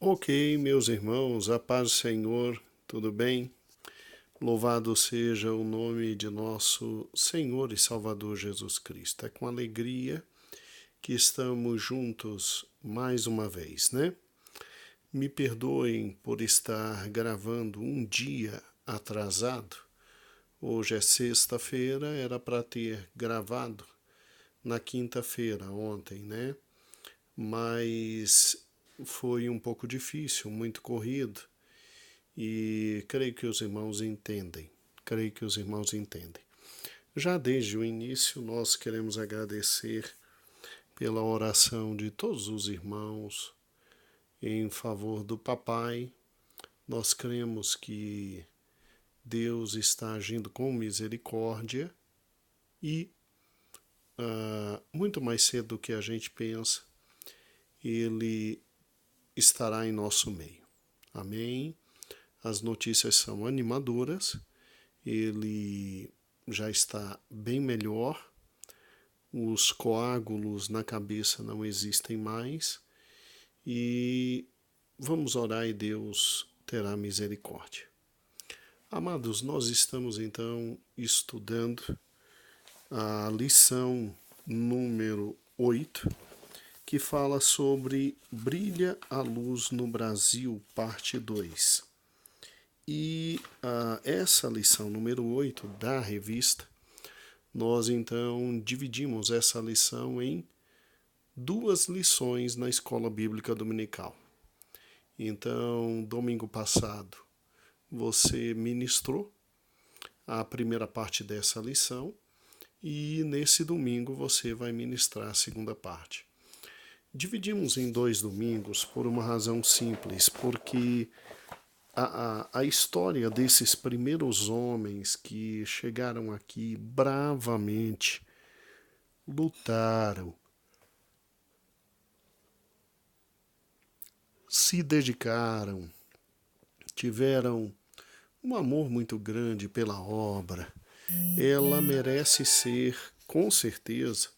Ok, meus irmãos, a paz do Senhor, tudo bem? Louvado seja o nome de nosso Senhor e Salvador Jesus Cristo. É com alegria que estamos juntos mais uma vez, né? Me perdoem por estar gravando um dia atrasado. Hoje é sexta-feira, era para ter gravado na quinta-feira, ontem, né? Mas foi um pouco difícil, muito corrido. E creio que os irmãos entendem. Creio que os irmãos entendem. Já desde o início, nós queremos agradecer pela oração de todos os irmãos em favor do papai. Nós cremos que Deus está agindo com misericórdia e, muito mais cedo do que a gente pensa, Ele estará em nosso meio. Amém? As notícias são animadoras. Ele já está bem melhor, os coágulos na cabeça não existem mais e vamos orar e Deus terá misericórdia. Amados, nós estamos então estudando a lição número 8, que fala sobre Brilha a Luz no Brasil, parte 2. E essa lição número 8 da revista, nós então dividimos essa lição em duas lições na escola bíblica dominical. Então, domingo passado, você ministrou a primeira parte dessa lição e nesse domingo você vai ministrar a segunda parte. Dividimos em 2 domingos por uma razão simples, porque a história desses primeiros homens que chegaram aqui bravamente, lutaram, se dedicaram, tiveram um amor muito grande pela obra, ela merece ser, com certeza,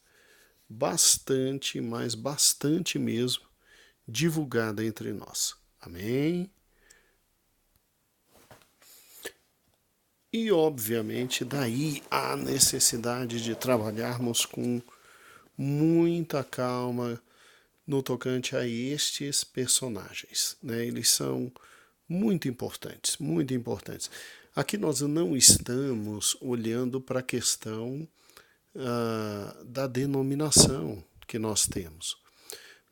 bastante, mas bastante mesmo, divulgada entre nós. Amém? E, obviamente, daí a necessidade de trabalharmos com muita calma no tocante a estes personagens, né? Eles são muito importantes, muito importantes. Aqui nós não estamos olhando para a questão da denominação que nós temos.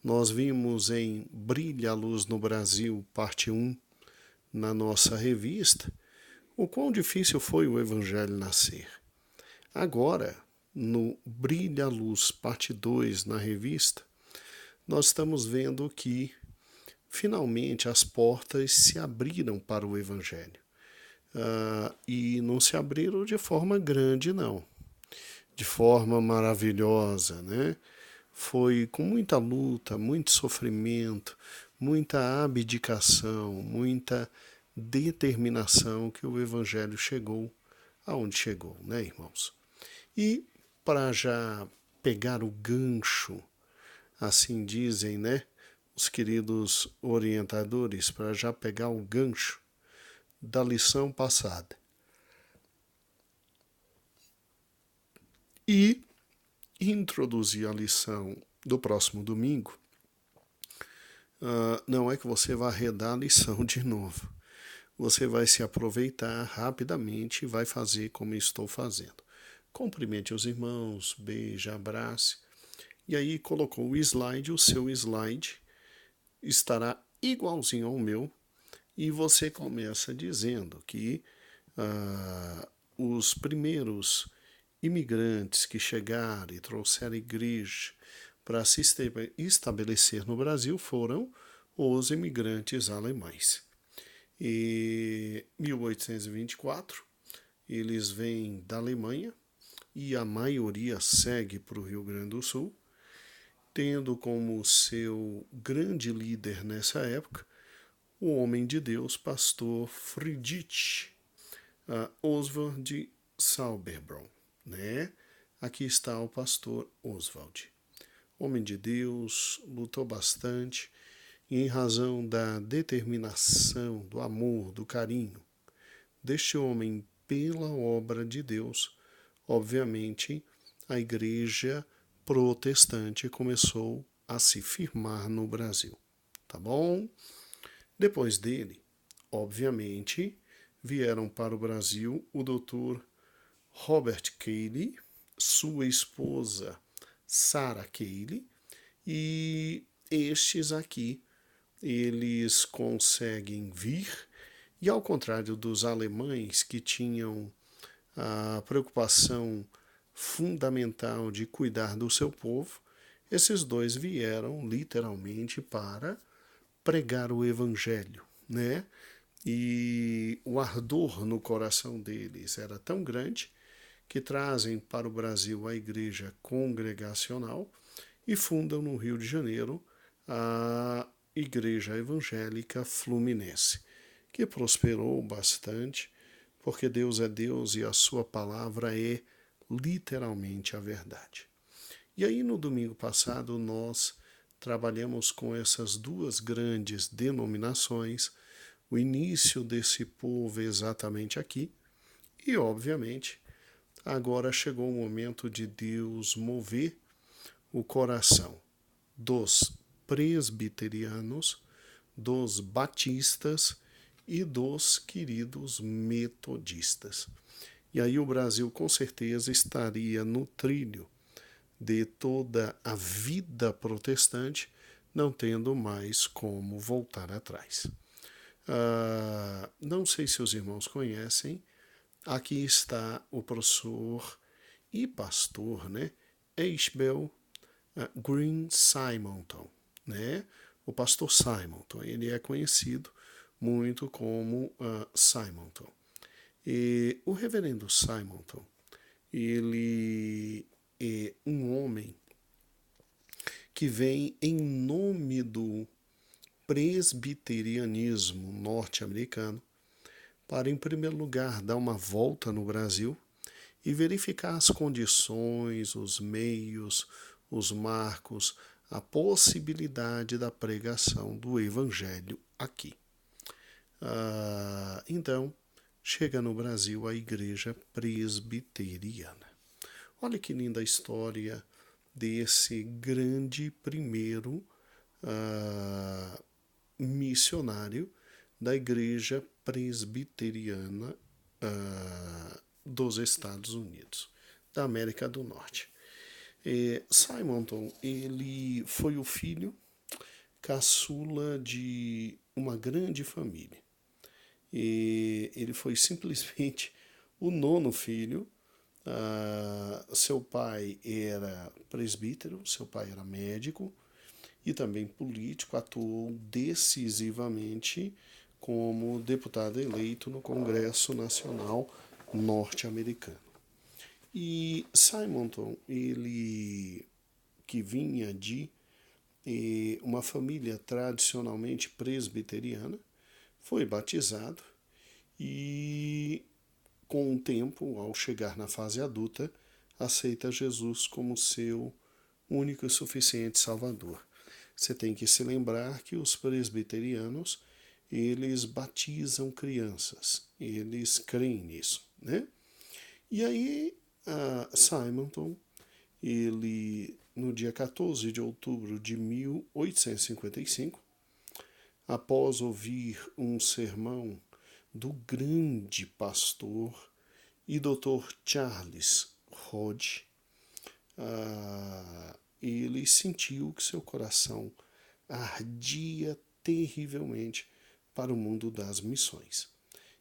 Nós vimos em Brilha a Luz no Brasil, parte 1, na nossa revista, o quão difícil foi o Evangelho nascer. Agora, no Brilha a Luz, parte 2, na revista, nós estamos vendo que, finalmente, as portas se abriram para o Evangelho. E não se abriram de forma grande, não. De forma maravilhosa, né? Foi com muita luta, muito sofrimento, muita abdicação, muita determinação que o Evangelho chegou aonde chegou, né, irmãos? E para já pegar o gancho, assim dizem, né, os queridos orientadores, para já pegar o gancho da lição passada. E introduzir a lição do próximo domingo, não é que você vá arredar a lição de novo. Você vai se aproveitar rapidamente e vai fazer como estou fazendo. Cumprimente os irmãos, beije, abrace. E aí colocou o slide, o seu slide estará igualzinho ao meu. E você começa dizendo que os primeiros imigrantes que chegaram e trouxeram a igreja para se estabelecer no Brasil foram os imigrantes alemães. Em 1824, eles vêm da Alemanha e a maioria segue para o Rio Grande do Sul, tendo como seu grande líder nessa época o homem de Deus, pastor Friedrich Oswald de Sauerbrunn, né? Aqui está o pastor Oswald. Homem de Deus, lutou bastante. e em razão da determinação, do amor, do carinho deste homem pela obra de Deus, obviamente a igreja protestante começou a se firmar no Brasil, tá bom? Depois dele, obviamente, vieram para o Brasil o doutor Robert Cayley, sua esposa Sarah Cayley, e estes aqui, eles conseguem vir, e ao contrário dos alemães que tinham a preocupação fundamental de cuidar do seu povo, esses dois vieram literalmente para pregar o evangelho, né? E o ardor no coração deles era tão grande que trazem para o Brasil a igreja congregacional e fundam no Rio de Janeiro a Igreja Evangélica Fluminense, que prosperou bastante, porque Deus é Deus e a sua palavra é literalmente a verdade. E aí no domingo passado nós trabalhamos com essas duas grandes denominações, o início desse povo exatamente aqui, e obviamente agora chegou o momento de Deus mover o coração dos presbiterianos, dos batistas e dos queridos metodistas. E aí o Brasil com certeza estaria no trilho de toda a vida protestante, não tendo mais como voltar atrás. Não sei se os irmãos conhecem, aqui está o professor e pastor, né, Ishbel Green Simonton, né? O pastor Simonton, ele é conhecido muito como Simonton. E o reverendo Simonton, ele é um homem que vem em nome do presbiterianismo norte-americano para, em primeiro lugar, dar uma volta no Brasil e verificar as condições, os meios, os marcos, a possibilidade da pregação do Evangelho aqui. Então, chega no Brasil a Igreja Presbiteriana. Olha que linda a história desse grande primeiro missionário da Igreja Presbiteriana dos Estados Unidos, da América do Norte. Simonton, ele foi o filho caçula de uma grande família. Ele foi simplesmente o nono filho. Seu pai era presbítero, seu pai era médico e também político, atuou decisivamente como deputado eleito no Congresso Nacional norte-americano. E Simonton, ele que vinha de uma família tradicionalmente presbiteriana, foi batizado e, com o tempo, ao chegar na fase adulta, aceita Jesus como seu único e suficiente Salvador. Você tem que se lembrar que os presbiterianos, eles batizam crianças, eles creem nisso, né? E aí, Simonton, ele, no dia 14 de outubro de 1855, após ouvir um sermão do grande pastor e doutor Charles Hodge, ele sentiu que seu coração ardia terrivelmente para o mundo das missões.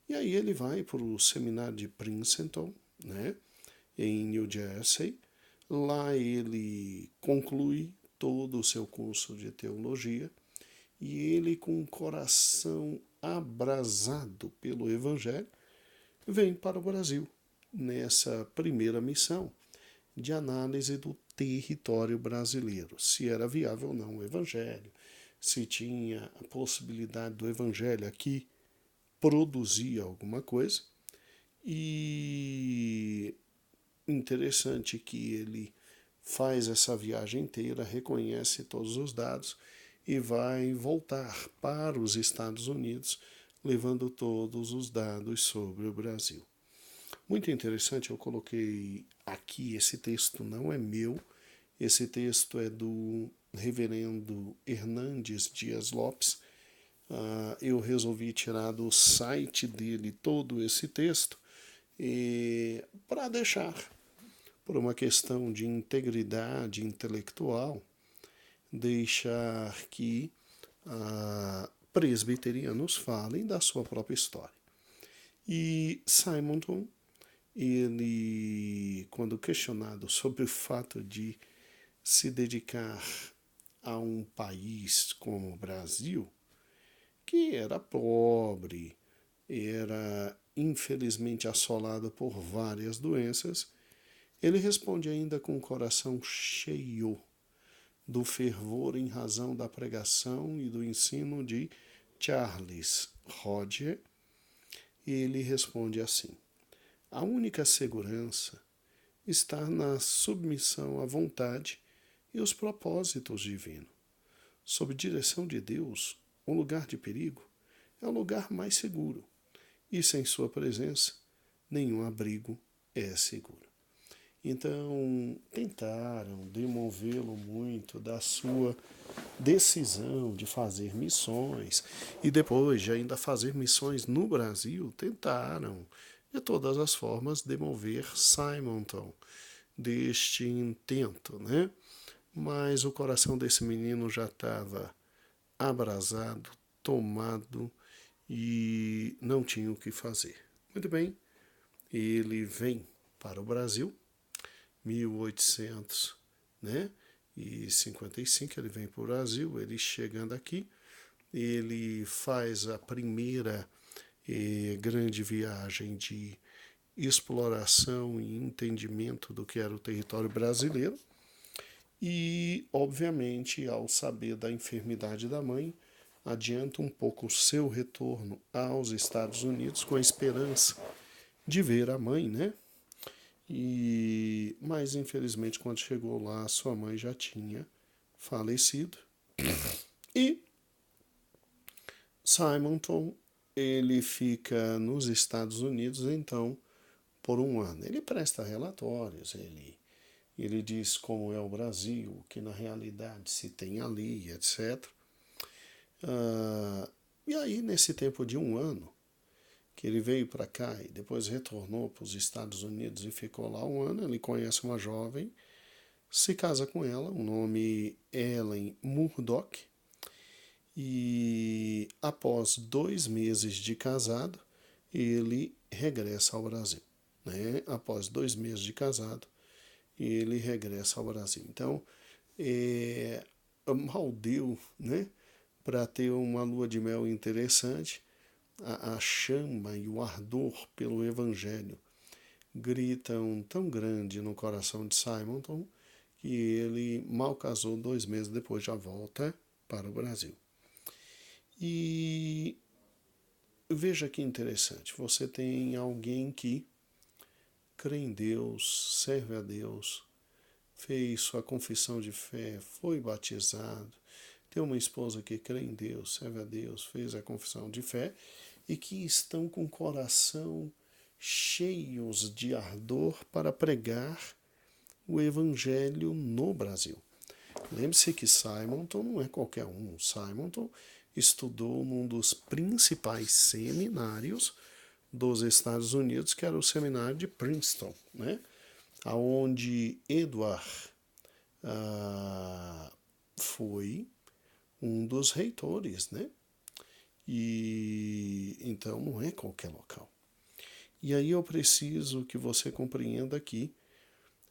E aí ele vai para o seminário de Princeton, né, em New Jersey. Lá ele conclui todo o seu curso de teologia e ele, com o coração abrasado pelo Evangelho, vem para o Brasil nessa primeira missão de análise do território brasileiro, se era viável ou não o Evangelho, se tinha a possibilidade do Evangelho aqui produzir alguma coisa. E interessante que ele faz essa viagem inteira, reconhece todos os dados e vai voltar para os Estados Unidos, levando todos os dados sobre o Brasil. Muito interessante, eu coloquei aqui, esse texto não é meu, esse texto é do reverendo Hernandes Dias Lopes. Eu resolvi tirar do site dele todo esse texto para deixar, por uma questão de integridade intelectual, deixar que presbiterianos falem da sua própria história. E Simonton, ele, quando questionado sobre o fato de se dedicar a um país como o Brasil, que era pobre, era infelizmente assolado por várias doenças, ele responde ainda com o coração cheio do fervor em razão da pregação e do ensino de Charles Hodge. Ele responde assim: a única segurança está na submissão à vontade e os propósitos divinos. Sob direção de Deus, um lugar de perigo é o lugar mais seguro, e sem sua presença, nenhum abrigo é seguro. Então, tentaram demovê-lo muito da sua decisão de fazer missões e depois de ainda fazer missões no Brasil, tentaram de todas as formas demover Simonton deste intento, né? Mas o coração desse menino já estava abrasado, tomado e não tinha o que fazer. Muito bem, ele vem para o Brasil, 1800, né? E 55 ele vem para o Brasil, ele chegando aqui, ele faz a primeira grande viagem de exploração e entendimento do que era o território brasileiro. E, obviamente, ao saber da enfermidade da mãe, adianta um pouco o seu retorno aos Estados Unidos com a esperança de ver a mãe, né? Mas, infelizmente, quando chegou lá, sua mãe já tinha falecido. E Simonton, ele fica nos Estados Unidos, então, por um ano. Ele presta relatórios, ele diz como é o Brasil, que na realidade se tem ali, etc. E aí, nesse tempo de um ano, que ele veio para cá e depois retornou para os Estados Unidos e ficou lá um ano, ele conhece uma jovem, se casa com ela, o nome Ellen Murdoch, e após 2 meses de casado, ele regressa ao Brasil. Né? Após 2 meses de casado, ele regressa ao Brasil. Então, mal deu, né? Para ter uma lua de mel interessante, a chama e o ardor pelo Evangelho gritam tão grande no coração de Simonton que ele mal casou, 2 meses depois já volta para o Brasil. E veja que interessante, você tem alguém que crê em Deus, serve a Deus, fez sua confissão de fé, foi batizado, tem uma esposa que crê em Deus, serve a Deus, fez a confissão de fé e que estão com o coração cheios de ardor para pregar o Evangelho no Brasil. Lembre-se que Simonton não é qualquer um. Simonton estudou num dos principais seminários dos Estados Unidos, que era o seminário de Princeton, né? Onde Edward foi um dos reitores, né? E então não é qualquer local. E aí eu preciso que você compreenda que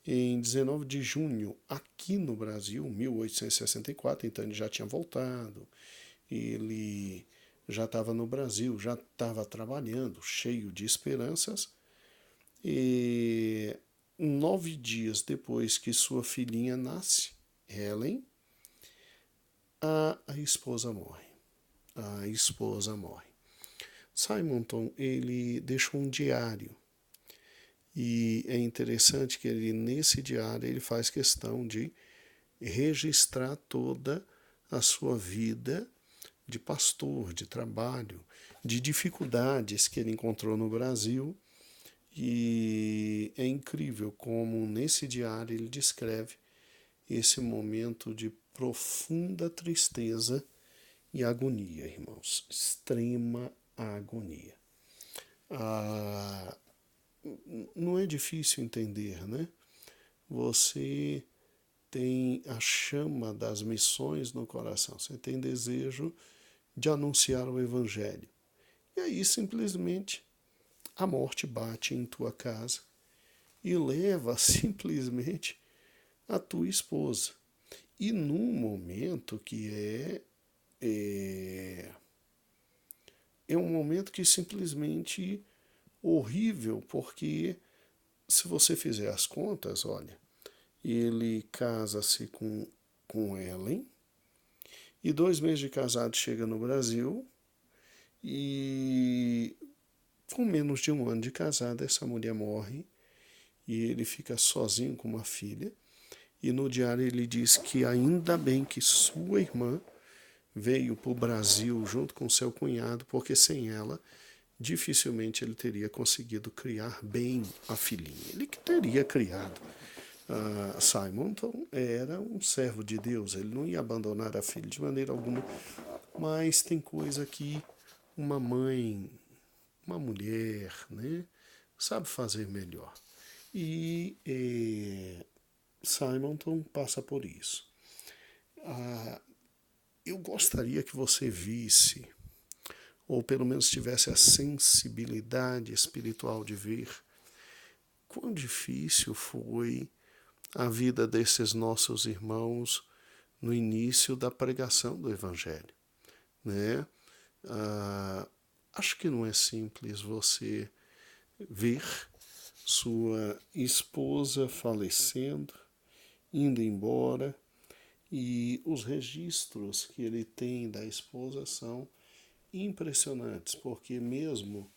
em 19 de junho, aqui no Brasil, 1864, então ele já tinha voltado, ele já estava no Brasil, já estava trabalhando, cheio de esperanças, e 9 dias depois que sua filhinha nasce, Helen, a esposa morre. A esposa morre. Simonton, ele deixou um diário. E é interessante que ele, nesse diário, ele faz questão de registrar toda a sua vida de pastor, de trabalho, de dificuldades que ele encontrou no Brasil. E é incrível como nesse diário ele descreve esse momento de profunda tristeza e agonia, irmãos, extrema agonia. Não é difícil entender, né? Você tem a chama das missões no coração, você tem desejo de anunciar o Evangelho. E aí simplesmente a morte bate em tua casa e leva simplesmente a tua esposa. E num momento que é um momento que simplesmente horrível, porque se você fizer as contas, olha, ele casa-se com Ellen, e 2 meses de casado chega no Brasil, e com menos de 1 ano de casado, essa mulher morre, e ele fica sozinho com uma filha, e no diário ele diz que ainda bem que sua irmã veio para o Brasil junto com seu cunhado, porque sem ela dificilmente ele teria conseguido criar bem a filhinha. Ele que teria criado. Simonton era um servo de Deus, ele não ia abandonar a filha de maneira alguma, mas tem coisa que uma mãe, uma mulher, né, sabe fazer melhor. E Simonton passa por isso. Eu gostaria que você visse, ou pelo menos tivesse a sensibilidade espiritual de ver, quão difícil foi a vida desses nossos irmãos no início da pregação do Evangelho, né? Acho que não é simples você ver sua esposa falecendo, indo embora, e os registros que ele tem da esposa são impressionantes, porque mesmo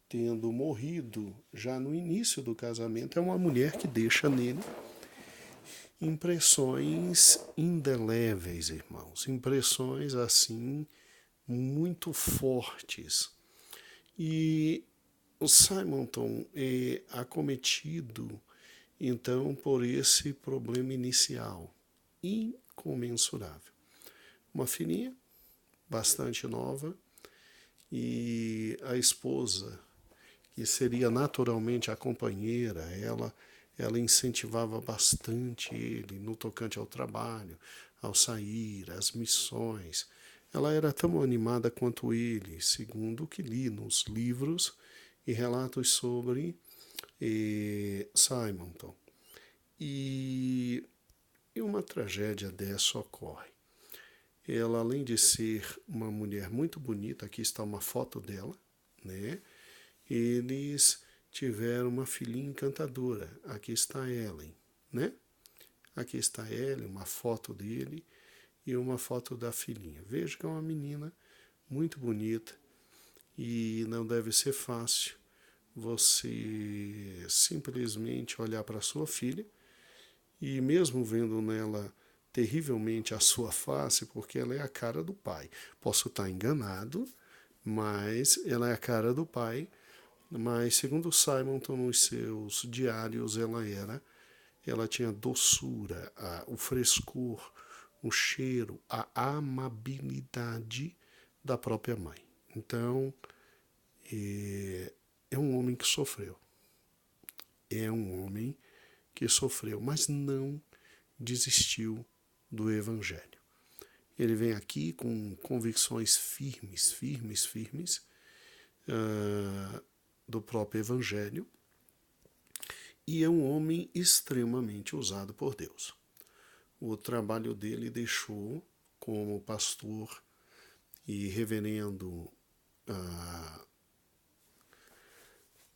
tendo morrido já no início do casamento, é uma mulher que deixa nele impressões indeléveis, irmãos, impressões assim muito fortes. E o Simonton é acometido então por esse problema inicial incomensurável. Uma filhinha bastante nova e a esposa, que seria naturalmente a companheira, ela incentivava bastante ele no tocante ao trabalho, ao sair, às missões. Ela era tão animada quanto ele, segundo o que li nos livros e relatos sobre Simonton. E uma tragédia dessa ocorre. Ela, além de ser uma mulher muito bonita, aqui está uma foto dela, né? Eles tiveram uma filhinha encantadora. Aqui está Ellen, né? Aqui está Ellen, uma foto dele e uma foto da filhinha. Veja que é uma menina muito bonita e não deve ser fácil você simplesmente olhar para sua filha e mesmo vendo nela terrivelmente a sua face, porque ela é a cara do pai. Posso estar enganado, mas ela é a cara do pai. Mas segundo Simonton, nos seus diários, ela tinha doçura, o frescor, o cheiro, a amabilidade da própria mãe. Então, é um homem que sofreu. É um homem que sofreu, mas não desistiu do Evangelho. Ele vem aqui com convicções firmes, do próprio Evangelho, e é um homem extremamente usado por Deus. O trabalho dele deixou como pastor e reverendo,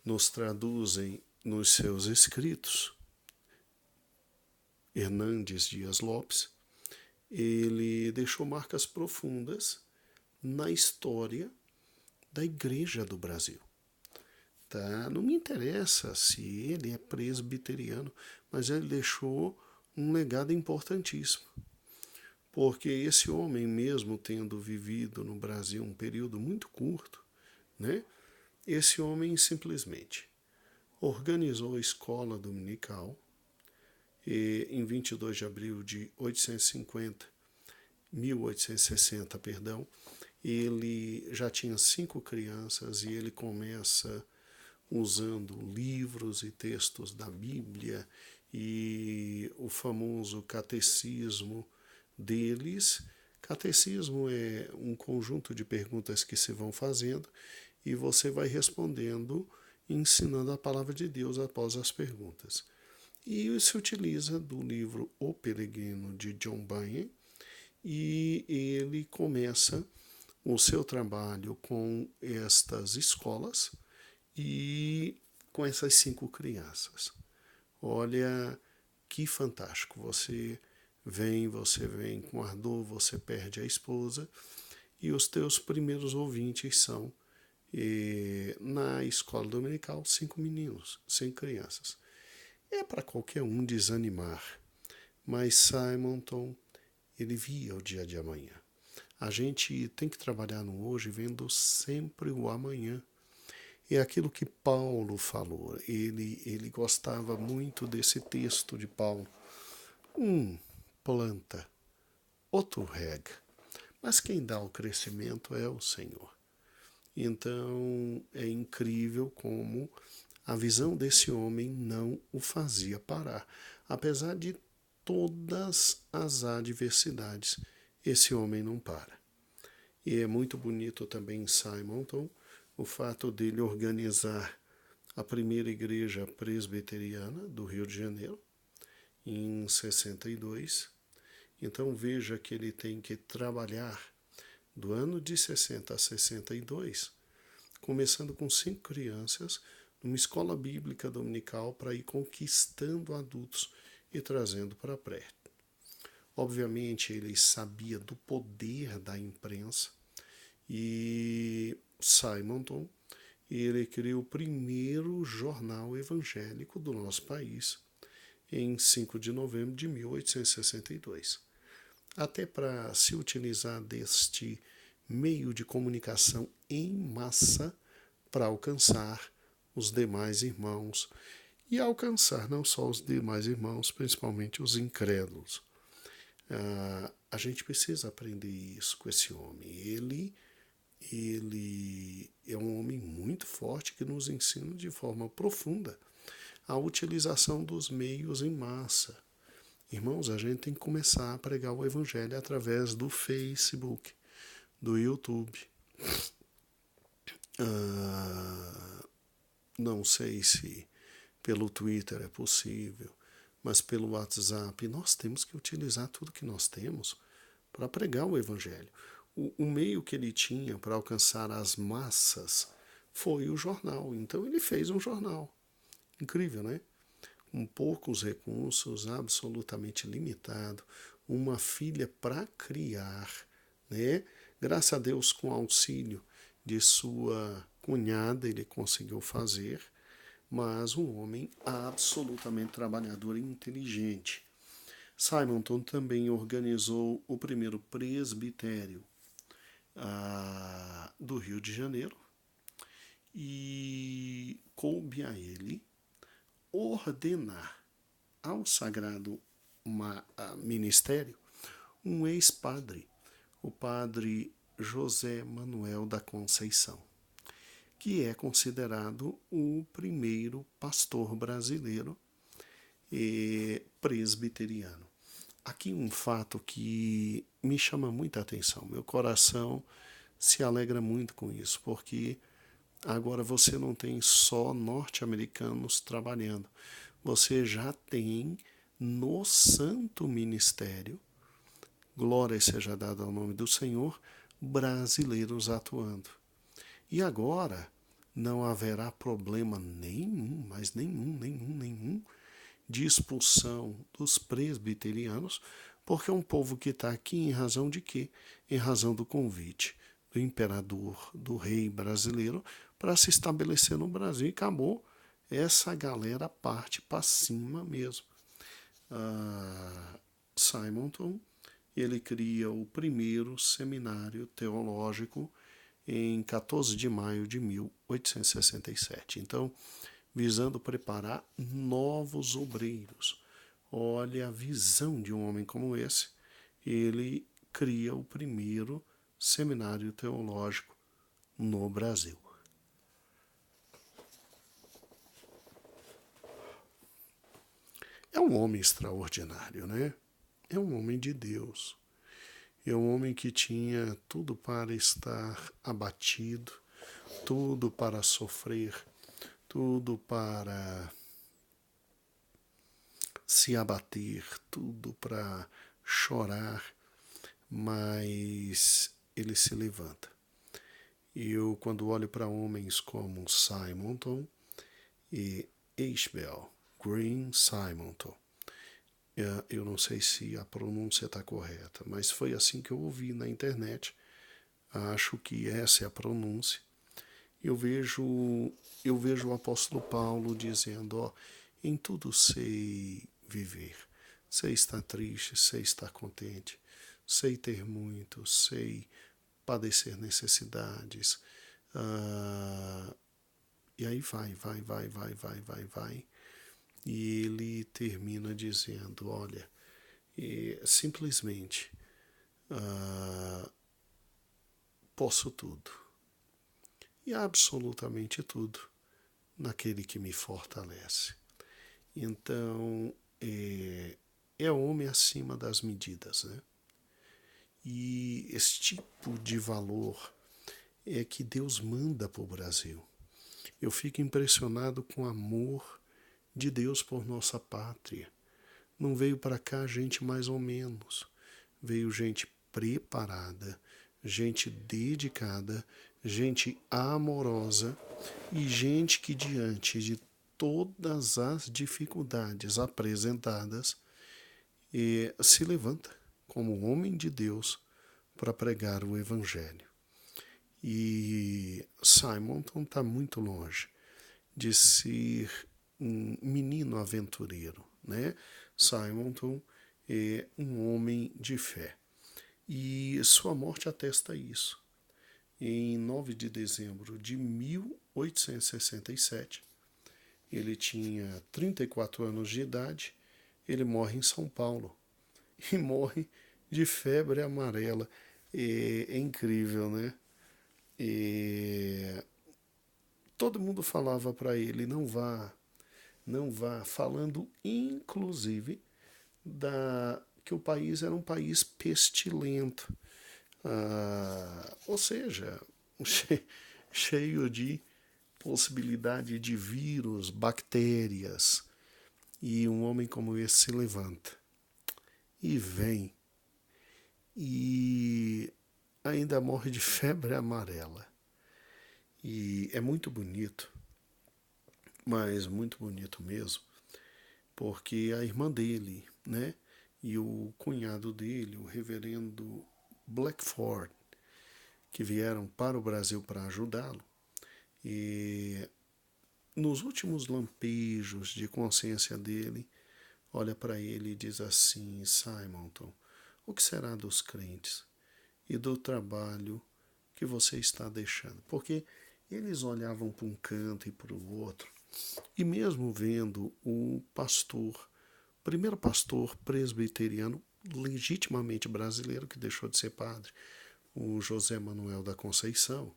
nos traduzem nos seus escritos, Hernandes Dias Lopes, ele deixou marcas profundas na história da Igreja do Brasil. Tá? Não me interessa se ele é presbiteriano, mas ele deixou um legado importantíssimo. porque esse homem, mesmo tendo vivido no Brasil um período muito curto, né, esse homem simplesmente organizou a escola dominical e, em 22 de abril de 1860, perdão, ele já tinha 5 crianças e ele começa usando livros e textos da Bíblia e o famoso catecismo deles. Catecismo é um conjunto de perguntas que se vão fazendo e você vai respondendo, ensinando a palavra de Deus após as perguntas. E se utiliza do livro O Peregrino, de John Bunyan, e ele começa o seu trabalho com estas escolas e com essas 5 crianças. Olha que fantástico, você vem com ardor, você perde a esposa e os teus primeiros ouvintes são, na escola dominical, 5 meninos, 5 crianças. É para qualquer um desanimar, mas Simonton, ele via o dia de amanhã. A gente tem que trabalhar no hoje vendo sempre o amanhã. É aquilo que Paulo falou. Ele gostava muito desse texto de Paulo. Um planta, outro rega, mas quem dá o crescimento é o Senhor. Então é incrível como a visão desse homem não o fazia parar. Apesar de todas as adversidades, esse homem não para. E é muito bonito também em Simonton o fato dele organizar a primeira igreja presbiteriana do Rio de Janeiro, em 62. Então veja que ele tem que trabalhar do ano de 60 a 62, começando com 5 crianças, numa escola bíblica dominical para ir conquistando adultos e trazendo para perto. Obviamente ele sabia do poder da imprensa e Simonton, ele criou o primeiro jornal evangélico do nosso país em 5 de novembro de 1862. Até para se utilizar deste meio de comunicação em massa para alcançar os demais irmãos e alcançar não só os demais irmãos, principalmente os incrédulos. A gente precisa aprender isso com esse homem. Ele é um homem muito forte que nos ensina de forma profunda a utilização dos meios em massa. Irmãos, a gente tem que começar a pregar o evangelho através do Facebook, do YouTube. Não sei se pelo Twitter é possível, mas pelo WhatsApp. Nós temos que utilizar tudo que nós temos para pregar o evangelho. O meio que ele tinha para alcançar as massas foi o jornal. Então ele fez um jornal. Incrível, né? Com poucos recursos, absolutamente limitado, uma filha para criar, né? Graças a Deus, com auxílio de sua cunhada, ele conseguiu fazer, mas um homem absolutamente trabalhador e inteligente. Simonton também organizou o primeiro presbitério do Rio de Janeiro e coube a ele ordenar ao sagrado ministério um ex-padre, o padre José Manuel da Conceição, que é considerado o primeiro pastor brasileiro presbiteriano. Aqui um fato que me chama muita atenção, meu coração se alegra muito com isso, porque agora você não tem só norte-americanos trabalhando, você já tem no Santo Ministério, glória seja dada ao nome do Senhor, brasileiros atuando. E agora não haverá problema nenhum, mas nenhum, de expulsão dos presbiterianos, porque é um povo que está aqui em razão de quê? Em razão do convite do imperador, do rei brasileiro, para se estabelecer no Brasil. E acabou, essa galera parte para cima mesmo. Simonton, ele cria o primeiro seminário teológico em 14 de maio de 1867. Então, visando preparar novos obreiros. Olha a visão de um homem como esse. Ele cria o primeiro seminário teológico no Brasil. É um homem extraordinário, né? É um homem de Deus. É um homem que tinha tudo para estar abatido, tudo para sofrer, tudo para se abater, tudo para chorar, mas ele se levanta. Eu, quando olho para homens como Simonton e Ishbel Green Simonton, eu não sei se a pronúncia está correta, mas foi assim que eu ouvi na internet. Acho que essa é a pronúncia. Eu vejo o apóstolo Paulo dizendo, ó, em tudo sei viver. Sei estar triste, sei estar contente, sei ter muito, sei padecer necessidades. E aí vai. E ele termina dizendo, olha, simplesmente posso tudo. E absolutamente tudo naquele que me fortalece. Então, é homem acima das medidas, né? E esse tipo de valor é que Deus manda para o Brasil. Eu fico impressionado com o amor de Deus por nossa pátria. Não veio para cá gente mais ou menos. Veio gente preparada, gente dedicada, gente amorosa e gente que, diante de todas as dificuldades apresentadas, se levanta como homem de Deus para pregar o Evangelho. E Simonton está muito longe de ser um menino aventureiro, né? Simonton é um homem de fé. E sua morte atesta isso. Em 9 de dezembro de 1867, ele tinha 34 anos de idade, ele morre em São Paulo. E morre de febre amarela. É incrível, né? Todo mundo falava para ele, não vá, falando inclusive que o país era um país pestilento. Ou seja, cheio de possibilidade de vírus, bactérias. E um homem como esse se levanta e vem e ainda morre de febre amarela. E é muito bonito, mas muito bonito mesmo, porque a irmã dele, né, e o cunhado dele, o reverendo Blackford, que vieram para o Brasil para ajudá-lo, e nos últimos lampejos de consciência dele, olha para ele e diz assim, Simonton, o que será dos crentes e do trabalho que você está deixando? Porque eles olhavam para um canto e para o outro, e mesmo vendo o pastor, primeiro pastor presbiteriano legitimamente brasileiro, que deixou de ser padre, o José Manuel da Conceição,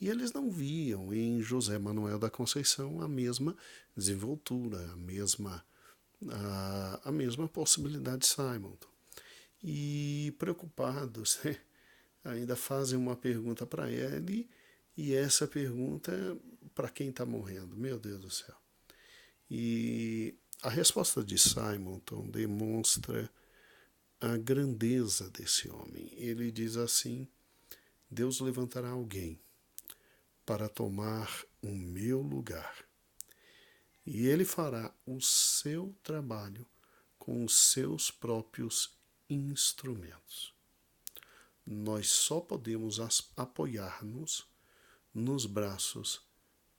e eles não viam em José Manuel da Conceição a mesma desenvoltura, a mesma possibilidade de Simonton. E preocupados, né, ainda fazem uma pergunta para ele, e essa pergunta é para quem está morrendo, meu Deus do céu. E a resposta de Simonton demonstra a grandeza desse homem. Ele diz assim, Deus levantará alguém para tomar o meu lugar. E ele fará o seu trabalho com os seus próprios instrumentos. Nós só podemos apoiar-nos nos braços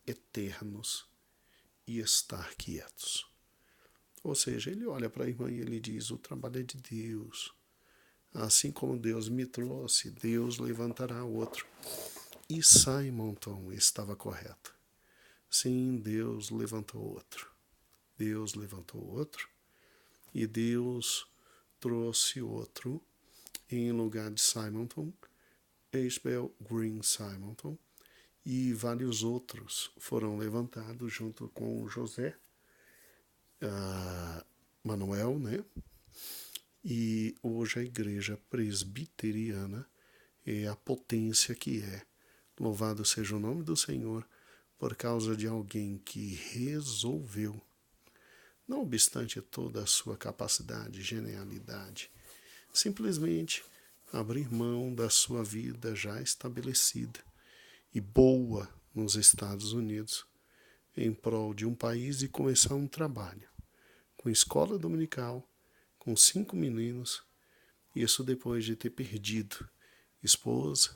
eternos e estar quietos. Ou seja, ele olha para a irmã e ele diz, o trabalho é de Deus. Assim como Deus me trouxe, Deus levantará outro. E Simonton estava correto. Sim, Deus levantou outro. Deus levantou outro. E Deus trouxe outro em lugar de Simonton, Ishbel Green Simonton, e vários outros foram levantados junto com José Manuel, né? E hoje a igreja presbiteriana é a potência que é. Louvado seja o nome do Senhor por causa de alguém que resolveu, não obstante toda a sua capacidade, genialidade, simplesmente abrir mão da sua vida já estabelecida e boa nos Estados Unidos em prol de um país e começar um trabalho com escola dominical, com 5 meninos, isso depois de ter perdido esposa,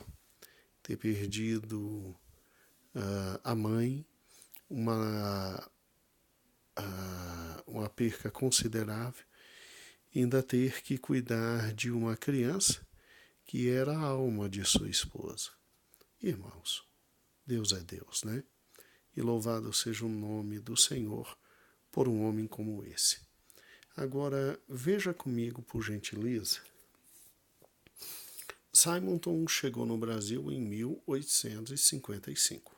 ter perdido a mãe, uma perca considerável, ainda ter que cuidar de uma criança que era a alma de sua esposa. Irmãos, Deus é Deus, né? E louvado seja o nome do Senhor por um homem como esse. Agora, veja comigo, por gentileza. Simonton chegou no Brasil em 1855.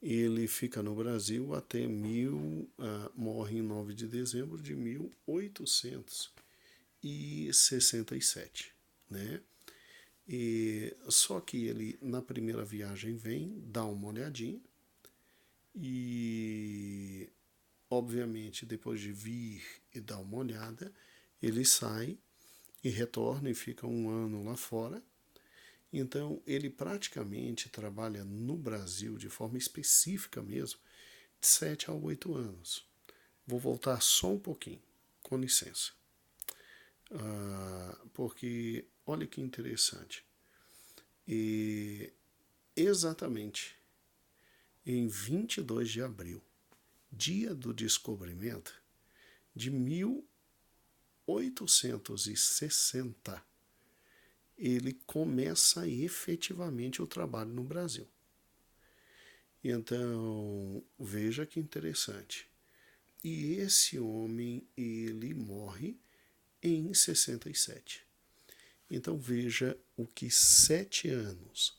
Ele fica no Brasil até morre em 9 de dezembro de 1867, né? Só que ele, na primeira viagem, vem, dá uma olhadinha e, obviamente, depois de vir e dar uma olhada, ele sai e retorna e fica um ano lá fora. Então, ele praticamente trabalha no Brasil de forma específica mesmo, de 7 a 8 anos. Vou voltar só um pouquinho, com licença. Porque, olha que interessante. E exatamente em 22 de abril, dia do descobrimento, de 1860, ele começa efetivamente o trabalho no Brasil. Então, veja que interessante. E esse homem, ele morre em 67. Então, veja o que 7 anos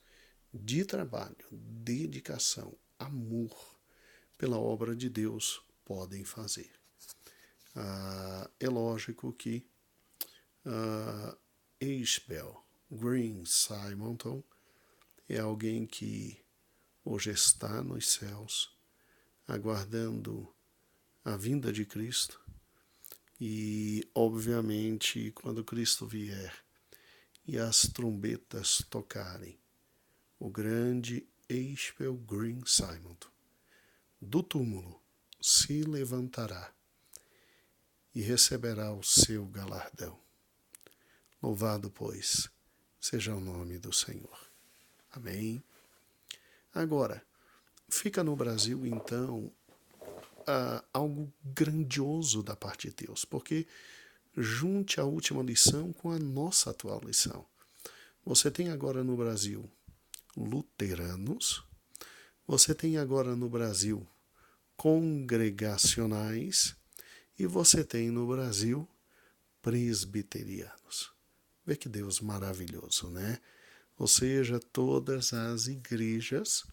de trabalho, dedicação, amor pela obra de Deus podem fazer. É lógico que Ishbel Green Simonton é alguém que hoje está nos céus, aguardando a vinda de Cristo. E, obviamente, quando Cristo vier e as trombetas tocarem, o grande Ishbel Green Simonton do túmulo se levantará e receberá o seu galardão. Louvado, pois, seja o nome do Senhor. Amém. Agora, fica no Brasil, então, algo grandioso da parte de Deus, porque junte a última lição com a nossa atual lição. Você tem agora no Brasil luteranos, você tem agora no Brasil congregacionais e você tem no Brasil presbiterianos. Vê que Deus maravilhoso, né? Ou seja, todas as igrejas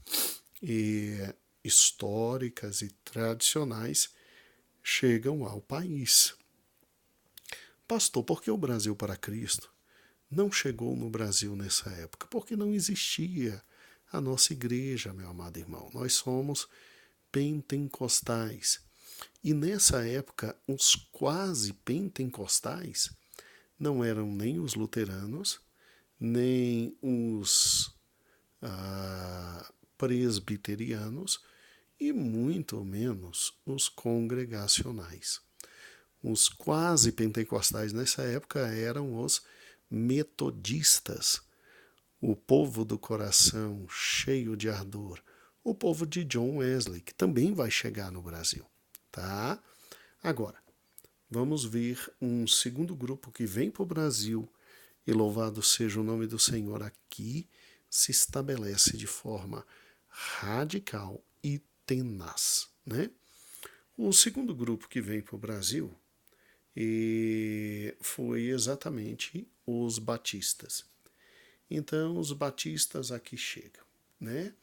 históricas e tradicionais chegam ao país. Pastor, por que o Brasil para Cristo não chegou no Brasil nessa época? Porque não existia a nossa igreja, meu amado irmão. Nós somos pentecostais. E nessa época, os quase pentecostais não eram nem os luteranos, nem os presbiterianos e muito menos os congregacionais. Os quase pentecostais nessa época eram os metodistas, o povo do coração cheio de ardor, o povo de John Wesley, que também vai chegar no Brasil, tá? Agora, vamos ver um segundo grupo que vem para o Brasil e louvado seja o nome do Senhor, aqui se estabelece de forma radical e tenaz, né? O segundo grupo que vem para o Brasil foi exatamente os batistas. Então, os batistas aqui chegam, né?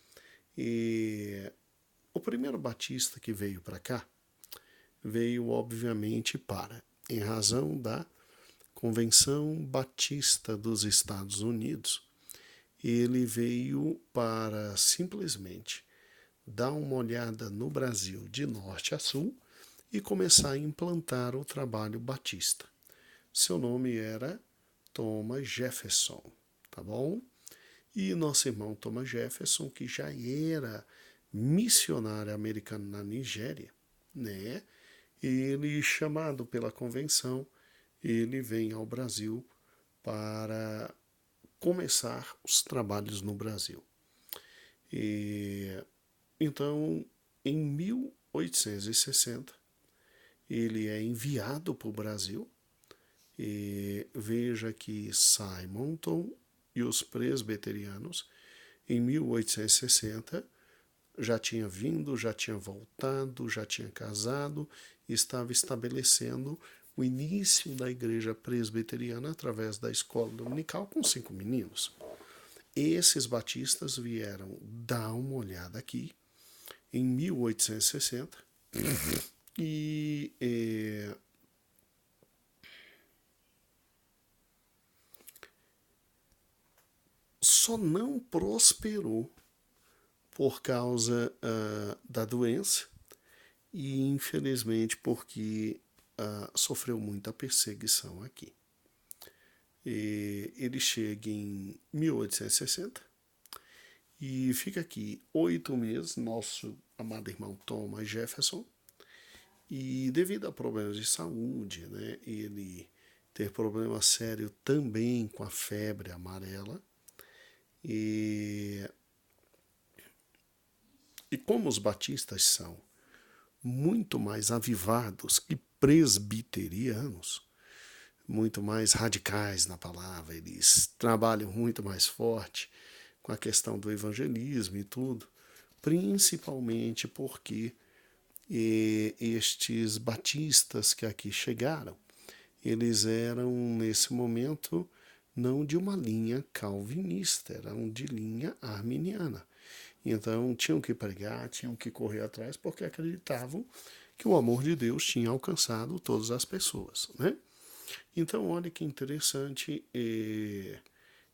E o primeiro batista que veio para cá veio, obviamente, em razão da Convenção Batista dos Estados Unidos, ele veio para simplesmente dar uma olhada no Brasil de norte a sul e começar a implantar o trabalho batista. Seu nome era Thomas Jefferson, tá bom? E nosso irmão Thomas Jefferson, que já era missionário americano na Nigéria, né? Ele, chamado pela convenção, ele vem ao Brasil para começar os trabalhos no Brasil. Então, em 1860, ele é enviado para o Brasil. E veja que Simonton e os presbiterianos, em 1860, já tinha vindo, já tinha voltado, já tinha casado, estava estabelecendo o início da igreja presbiteriana através da escola dominical com 5 meninos. Esses batistas vieram dar uma olhada aqui em 1860 e só não prosperou por causa da doença e, infelizmente, porque sofreu muita perseguição aqui. Ele chega em 1860 e fica aqui 8 meses, nosso amado irmão Thomas Jefferson, e devido a problemas de saúde, né, ele ter problema sério também com a febre amarela, e como os batistas são muito mais avivados que presbiterianos, muito mais radicais na palavra, eles trabalham muito mais forte com a questão do evangelismo e tudo, principalmente porque estes batistas que aqui chegaram, eles eram, nesse momento, não de uma linha calvinista, eram de linha arminiana. Então, tinham que pregar, tinham que correr atrás, porque acreditavam que o amor de Deus tinha alcançado todas as pessoas, né? Então, olha que interessante,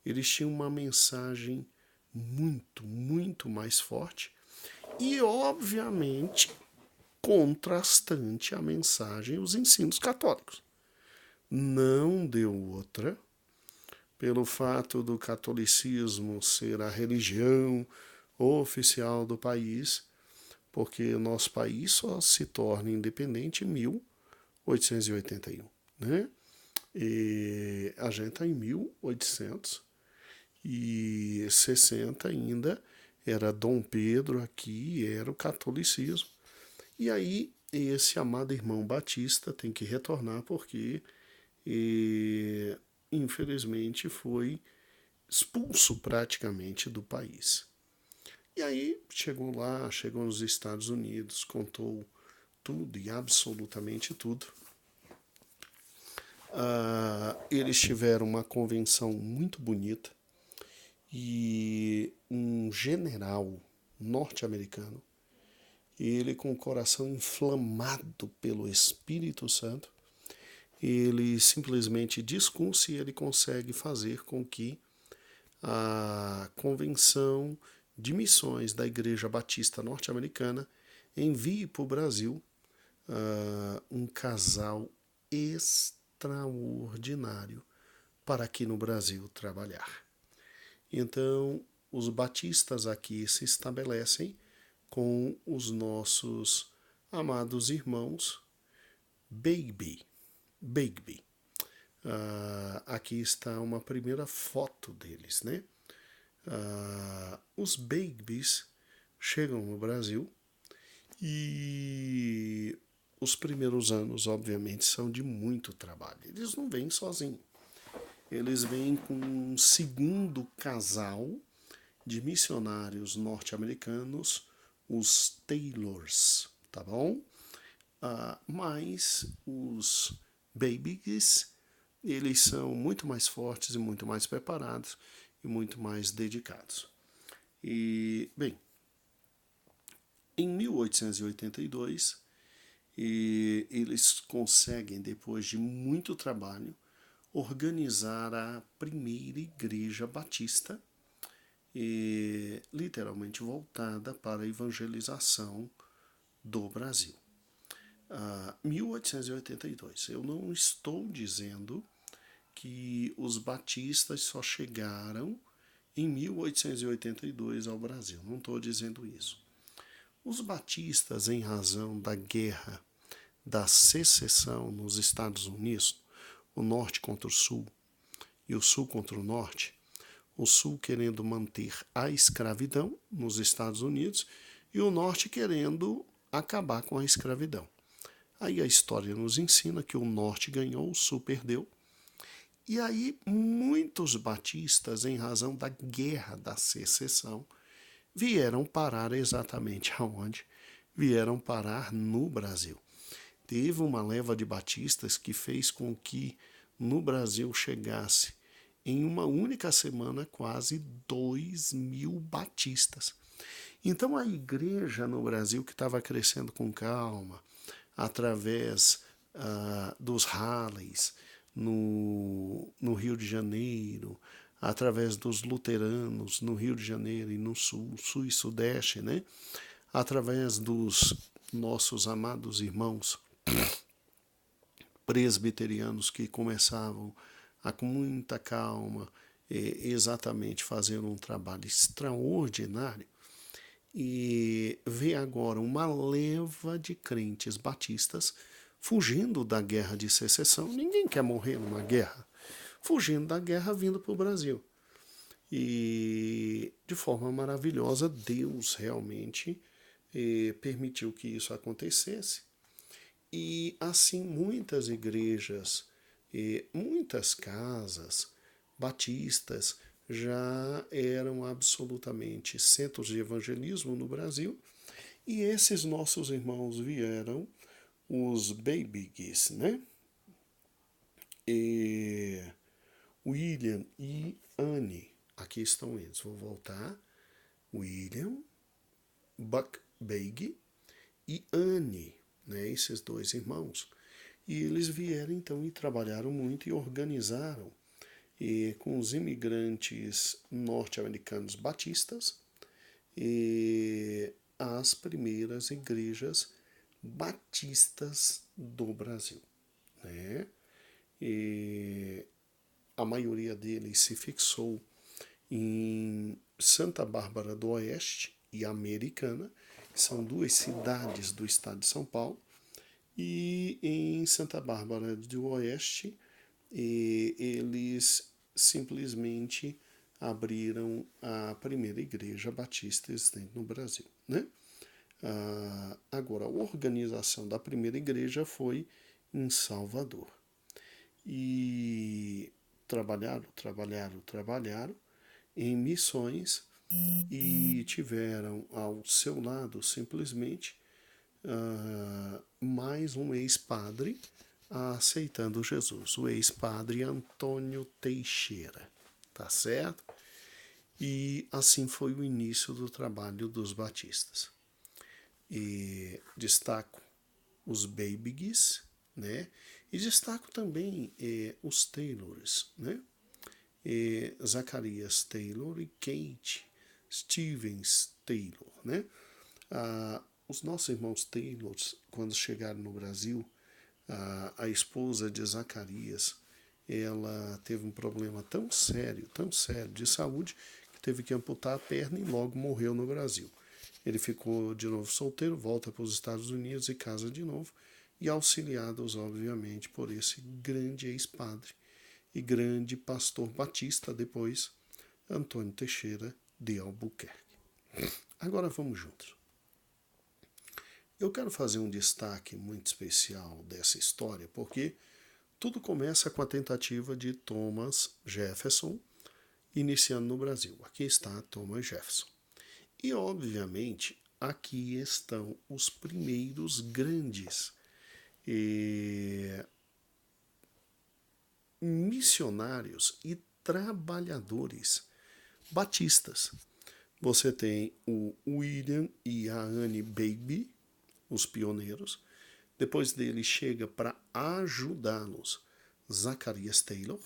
eles tinham uma mensagem muito, muito mais forte e, obviamente, contrastante à mensagem, os ensinos católicos. Não deu outra, pelo fato do catolicismo ser a religião oficial do país, porque o nosso país só se torna independente em 1881, né? E a gente está em 1860 ainda, era Dom Pedro aqui, era o catolicismo. E aí esse amado irmão Batista tem que retornar porque, infelizmente, foi expulso praticamente do país. E aí chegou lá, chegou nos Estados Unidos, contou tudo e absolutamente tudo. Eles tiveram uma convenção muito bonita e um general norte-americano, ele com o coração inflamado pelo Espírito Santo, ele simplesmente discursa e ele consegue fazer com que a convenção de missões da Igreja Batista Norte-Americana envie para o Brasil um casal extraordinário para aqui no Brasil trabalhar. Então, os batistas aqui se estabelecem com os nossos amados irmãos Begbie. Aqui está uma primeira foto deles, né? Os Begbies chegam no Brasil e os primeiros anos, obviamente, são de muito trabalho. Eles não vêm sozinhos. eles vêm com um segundo casal de missionários norte-americanos, os Taylors, tá bom? Mas os Babies, eles são muito mais fortes e muito mais preparados e muito mais dedicados. E, bem, em 1882, eles conseguem, depois de muito trabalho, organizar a primeira igreja batista, literalmente voltada para a evangelização do Brasil. 1882. Eu não estou dizendo que os batistas só chegaram em 1882 ao Brasil. Não estou dizendo isso. Os batistas, em razão da guerra da secessão nos Estados Unidos, o norte contra o sul e o sul contra o norte, o sul querendo manter a escravidão nos Estados Unidos e o norte querendo acabar com a escravidão. Aí a história nos ensina que o norte ganhou, o sul perdeu. E aí muitos batistas, em razão da guerra da secessão, vieram parar exatamente aonde? Vieram parar no Brasil. Teve uma leva de batistas que fez com que no Brasil chegasse em uma única semana quase 2.000 batistas. Então a igreja no Brasil, que estava crescendo com calma, através dos rallies no Rio de Janeiro, através dos luteranos no Rio de Janeiro e no sul e sudeste, né? Através dos nossos amados irmãos presbiterianos que começavam a, com muita calma, exatamente fazer um trabalho extraordinário, e vê agora uma leva de crentes batistas fugindo da guerra de secessão. Ninguém quer morrer numa guerra. Fugindo da guerra, vindo para o Brasil. E de forma maravilhosa, Deus realmente permitiu que isso acontecesse. E assim muitas igrejas, muitas casas batistas já eram absolutamente centros de evangelismo no Brasil, e esses nossos irmãos vieram, os Babies, né? E William e Anne, aqui estão eles, vou voltar, William, Buck Baig e Anne, né? Esses dois irmãos. E eles vieram então e trabalharam muito e organizaram com os imigrantes norte-americanos batistas as primeiras igrejas batistas do Brasil, né? E a maioria deles se fixou em Santa Bárbara do Oeste e Americana, que são duas cidades do estado de São Paulo, e em Santa Bárbara do Oeste eles simplesmente abriram a primeira igreja batista existente no Brasil, né? Agora, a organização da primeira igreja foi em Salvador. E trabalharam em missões e tiveram ao seu lado simplesmente mais um ex-padre aceitando Jesus, o ex-padre Antônio Teixeira, tá certo? E assim foi o início do trabalho dos batistas. E destaco os Babies, né? E destaco também os Taylors, né? Zacarias Taylor e Kate Stevens Taylor, né? Os nossos irmãos Taylors, quando chegaram no Brasil, a esposa de Zacarias, ela teve um problema tão sério de saúde, que teve que amputar a perna e logo morreu no Brasil. Ele ficou de novo solteiro, volta para os Estados Unidos e casa de novo, e auxiliados, obviamente, por esse grande ex-padre e grande pastor batista depois, Antônio Teixeira de Albuquerque. Agora vamos juntos. Eu quero fazer um destaque muito especial dessa história, porque Tudo começa com a tentativa de Thomas Jefferson, iniciando no Brasil. Aqui está Thomas Jefferson. E, obviamente, aqui estão os primeiros grandes missionários e trabalhadores batistas. Você tem o William e a Anne Bagby, os pioneiros. Depois dele chega para ajudá-los Zacarias Taylor.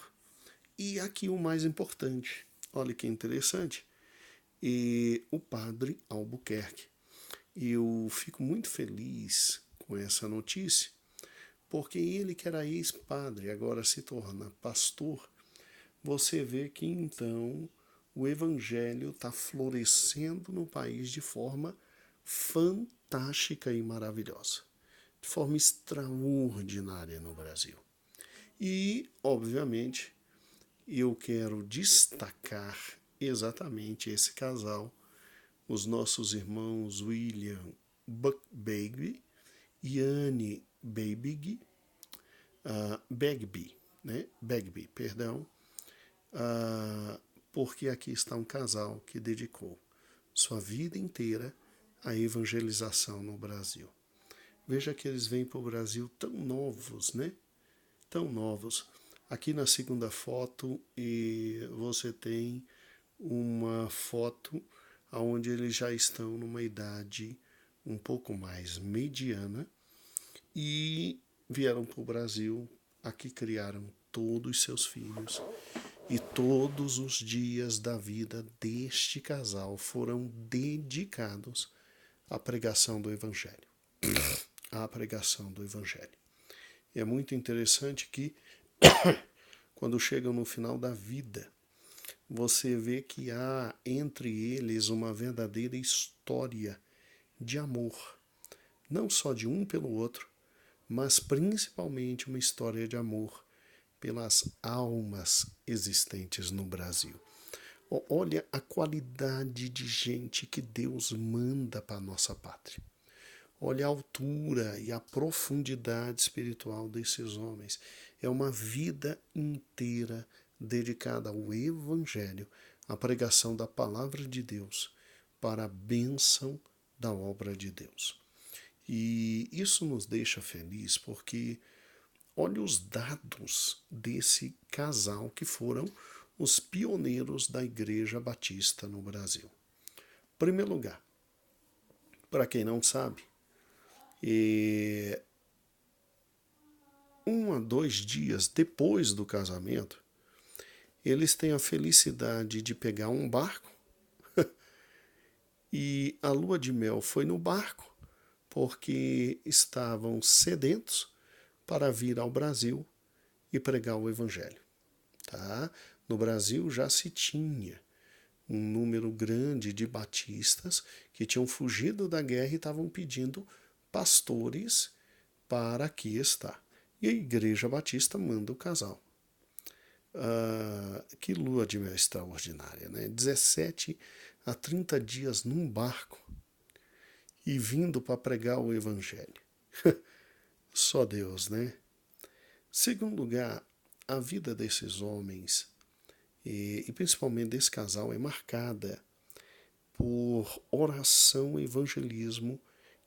E aqui o mais importante, olha que interessante, o padre Albuquerque. Eu fico muito feliz com essa notícia, porque ele que era ex-padre, agora se torna pastor. Você vê que então o evangelho está florescendo no país de forma fantástica e maravilhosa, de forma extraordinária no Brasil. E, obviamente, eu quero destacar exatamente esse casal, os nossos irmãos William Bagby e Anne Bagby, Bagby, perdão, porque aqui está um casal que dedicou sua vida inteira à evangelização no Brasil. Veja que eles vêm para o Brasil tão novos, né? Tão novos. Aqui na segunda foto você tem uma foto onde eles já estão numa idade um pouco mais mediana e vieram para o Brasil. Aqui criaram todos os seus filhos e todos os dias da vida deste casal foram dedicados à pregação do Evangelho. À pregação do Evangelho. E é muito interessante que, quando chegam no final da vida, você vê que há entre eles uma verdadeira história de amor. Não só de um pelo outro, mas principalmente uma história de amor pelas almas existentes no Brasil. Olha a qualidade de gente que Deus manda para a nossa pátria. Olha a altura e a profundidade espiritual desses homens. É uma vida inteira dedicada ao Evangelho, à pregação da palavra de Deus, para a bênção da obra de Deus. E isso nos deixa feliz porque olha os dados desse casal que foram os pioneiros da Igreja Batista no Brasil. Em primeiro lugar, para quem não sabe, 1 a 2 dias depois do casamento, eles têm a felicidade de pegar um barco e a lua de mel foi no barco porque estavam sedentos para vir ao Brasil e pregar o Evangelho. Tá? No Brasil já se tinha um número grande de batistas que tinham fugido da guerra e estavam pedindo pastores para aqui estar. E a Igreja Batista manda o casal. Que lua de mel extraordinária, né? 17 a 30 dias num barco e vindo para pregar o Evangelho. Só Deus, né? Segundo lugar, a vida desses homens e principalmente desse casal é marcada por oração, evangelismo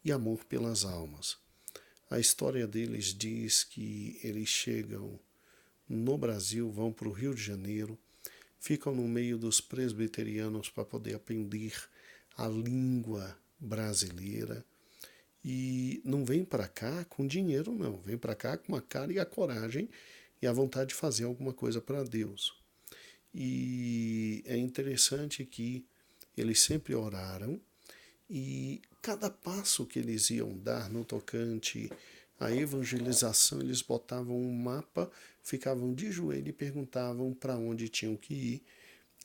e amor pelas almas. A história deles diz que eles chegam no Brasil, vão para o Rio de Janeiro, ficam no meio dos presbiterianos para poder aprender a língua brasileira e não vem para cá com dinheiro, não. Vem para cá com a cara e a coragem e a vontade de fazer alguma coisa para Deus. E é interessante que eles sempre oraram e cada passo que eles iam dar no tocante à evangelização, eles botavam um mapa, ficavam de joelho e perguntavam para onde tinham que ir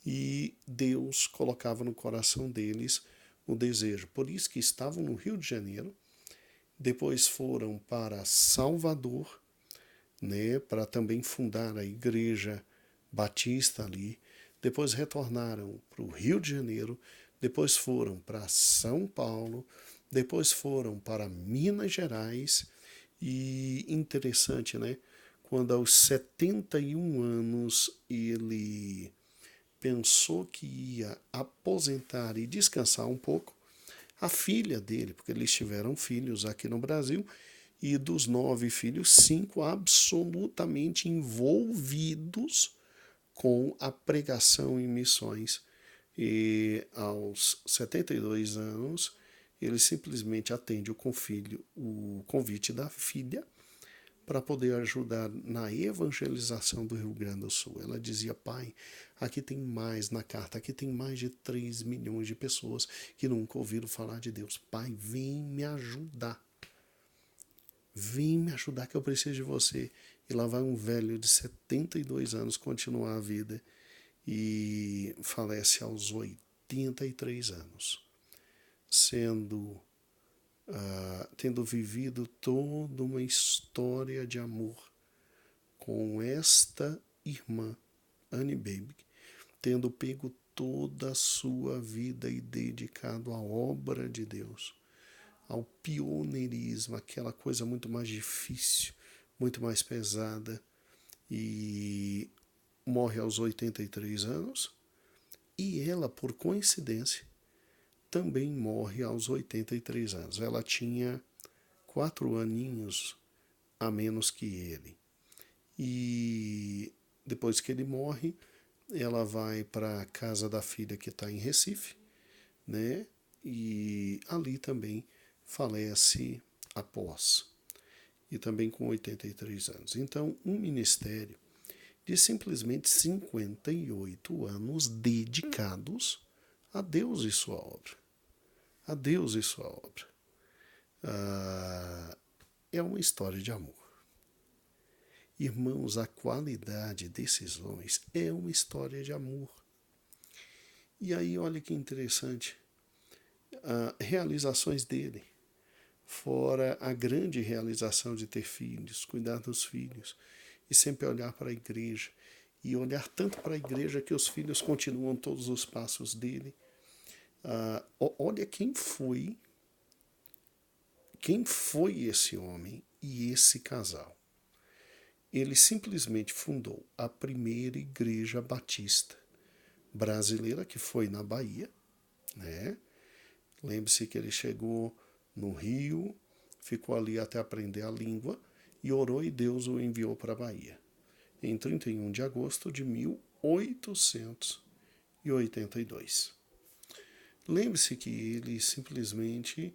e Deus colocava no coração deles o desejo. Por isso que estavam no Rio de Janeiro, depois foram para Salvador, né, para também fundar a Igreja Batista ali, depois retornaram para o Rio de Janeiro, depois foram para São Paulo, depois foram para Minas Gerais e interessante, né? quando aos 71 anos ele pensou que ia aposentar e descansar um pouco, a filha dele, porque eles tiveram filhos aqui no Brasil, e dos 9 filhos, 5 absolutamente envolvidos com a pregação em missões. E aos 72 anos, ele simplesmente atende o convite da filha para poder ajudar na evangelização do Rio Grande do Sul. Ela dizia: pai, aqui tem mais, na carta, aqui tem mais de 3 milhões de pessoas que nunca ouviram falar de Deus. Pai, vem me ajudar. Vem me ajudar que eu preciso de você. E lá vai um velho de 72 anos continuar a vida e falece aos 83 anos, tendo vivido toda uma história de amor com esta irmã, Annie Baby, tendo pego toda a sua vida e dedicado à obra de Deus, ao pioneirismo, aquela coisa muito mais difícil, muito mais pesada, e morre aos 83 anos, e ela, por coincidência, também morre aos 83 anos. Ela tinha 4 aninhos a menos que ele. E depois que ele morre, ela vai para a casa da filha que está em Recife, né? E ali também falece após, e também com 83 anos. Então, um ministério de simplesmente 58 anos dedicados a Deus e sua obra. A Deus e sua obra. É uma história de amor. Irmãos, a qualidade desses homens é uma história de amor. E aí, olha que interessante, realizações dele, fora a grande realização de ter filhos, cuidar dos filhos, e sempre olhar para a igreja, e olhar tanto para a igreja que os filhos continuam todos os passos dele. Olha quem foi esse homem e esse casal. Ele simplesmente fundou a primeira igreja batista brasileira, que foi na Bahia, né? Lembre-se que ele chegou no Rio, ficou ali até aprender a língua e orou, e Deus o enviou para a Bahia em 31 de agosto de 1882. Lembre-se que ele simplesmente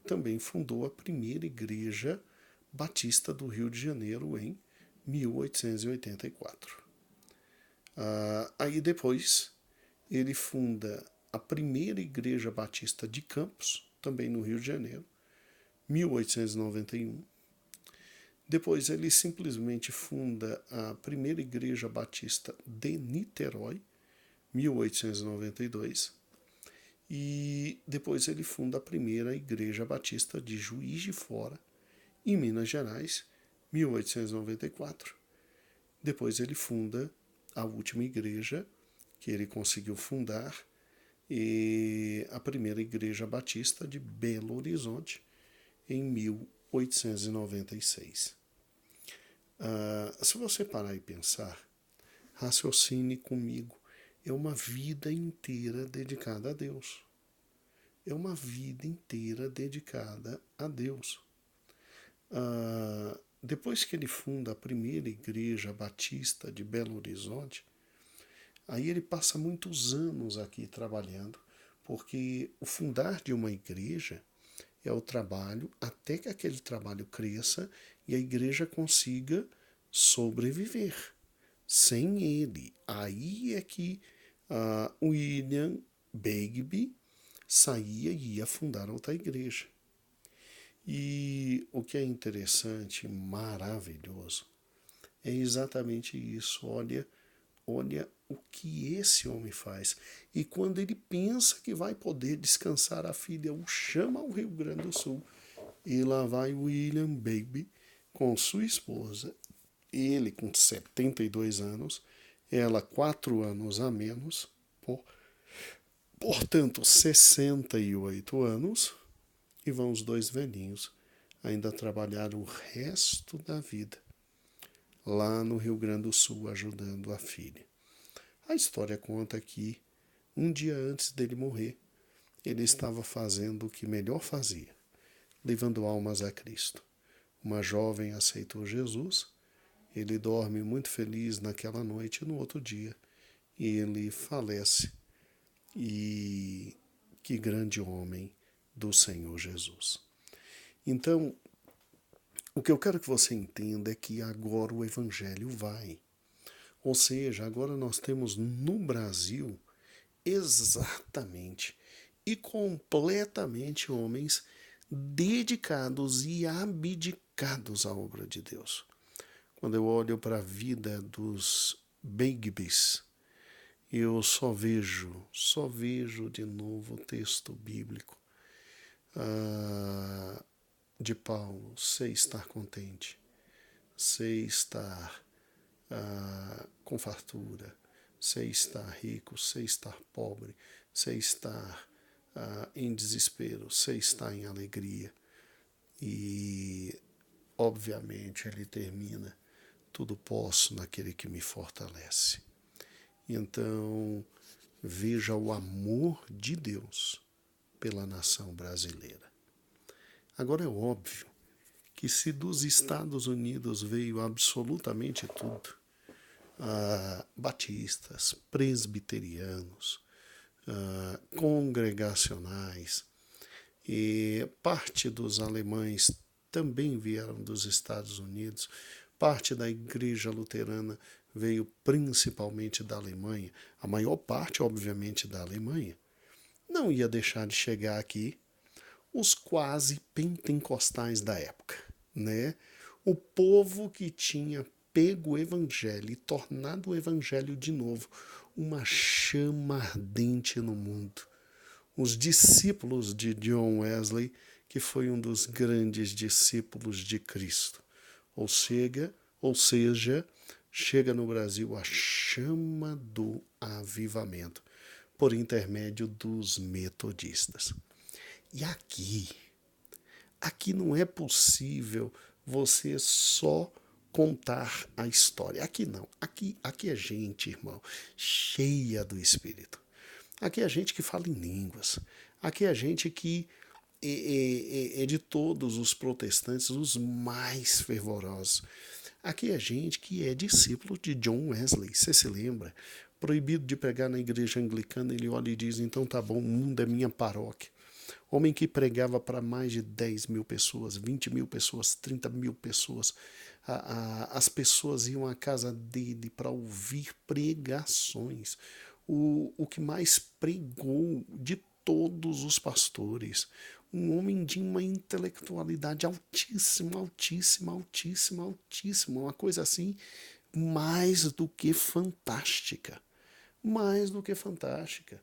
também fundou a primeira igreja batista do Rio de Janeiro em 1884. Aí depois ele funda a primeira igreja batista de Campos, também no Rio de Janeiro, 1891. Depois ele simplesmente funda a primeira igreja batista de Niterói, 1892. E depois ele funda a primeira igreja batista de Juiz de Fora, em Minas Gerais, 1894. Depois ele funda a última igreja que ele conseguiu fundar, a primeira igreja batista de Belo Horizonte, em 1896. Se você parar e pensar, raciocine comigo, é uma vida inteira dedicada a Deus. É uma vida inteira dedicada a Deus. Depois que ele funda a primeira igreja batista de Belo Horizonte, aí ele passa muitos anos aqui trabalhando, porque o fundar de uma igreja é o trabalho até que aquele trabalho cresça e a igreja consiga sobreviver. Sem ele, aí é que William Begbie saía e ia fundar outra igreja. E o que é interessante, maravilhoso, é exatamente isso. Olha o que esse homem faz. E quando ele pensa que vai poder descansar, a filha o chama ao Rio Grande do Sul. E lá vai William Begbie com sua esposa, ele com 72 anos, ela 4 anos a menos, portanto 68 anos, e vão os dois velhinhos ainda trabalhar o resto da vida lá no Rio Grande do Sul, ajudando a filha. A história conta que, um dia antes dele morrer, ele estava fazendo o que melhor fazia, levando almas a Cristo. Uma jovem aceitou Jesus, ele dorme muito feliz naquela noite e no outro dia ele falece. E que grande homem do Senhor Jesus. Então, o que eu quero que você entenda é que agora o Evangelho vai. Ou seja, agora nós temos no Brasil exatamente e completamente homens dedicados e abdicados à obra de Deus. Quando eu olho para a vida dos Bigbys, eu só vejo de novo o texto bíblico de Paulo, sei estar contente, sei estar com fartura, sei estar rico, sei estar pobre, sei estar em desespero, sei estar em alegria. E, obviamente, ele termina: tudo posso naquele que me fortalece. Então, veja o amor de Deus pela nação brasileira. Agora, é óbvio que se dos Estados Unidos veio absolutamente tudo, batistas, presbiterianos, congregacionais, e parte dos alemães também vieram dos Estados Unidos, parte da igreja luterana veio principalmente da Alemanha, a maior parte, obviamente, da Alemanha. Não ia deixar de chegar aqui os quase pentecostais da época, né? O povo que tinha pego o evangelho e tornado o evangelho de novo uma chama ardente no mundo. Os discípulos de John Wesley, que foi um dos grandes discípulos de Cristo. Ou seja, chega no Brasil a chama do avivamento, por intermédio dos metodistas. E aqui não é possível você só contar a história. Aqui não. Aqui é gente, irmão, cheia do Espírito. Aqui é gente que fala em línguas. Aqui é gente que é de todos os protestantes os mais fervorosos. Aqui é gente que é discípulo de John Wesley. Você se lembra? Proibido de pregar na igreja anglicana, ele olha e diz: então tá bom, o mundo é minha paróquia. Homem que pregava para mais de 10 mil pessoas, 20 mil pessoas, 30 mil pessoas. As pessoas iam à casa dele para ouvir pregações. O que mais pregou de todos os pastores. Um homem de uma intelectualidade altíssima, altíssima, altíssima, altíssima. Uma coisa assim, mais do que fantástica. Mais do que fantástica.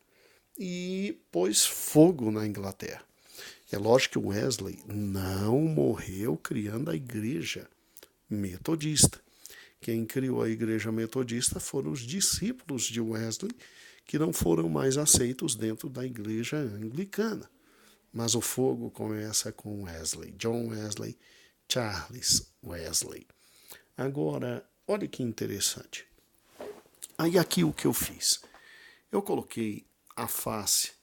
E pôs fogo na Inglaterra. É lógico que Wesley não morreu criando a igreja metodista. Quem criou a igreja metodista foram os discípulos de Wesley, que não foram mais aceitos dentro da igreja anglicana. Mas o fogo começa com Wesley, John Wesley, Charles Wesley. Agora, olha que interessante. Aí aqui o que eu fiz? Eu coloquei a face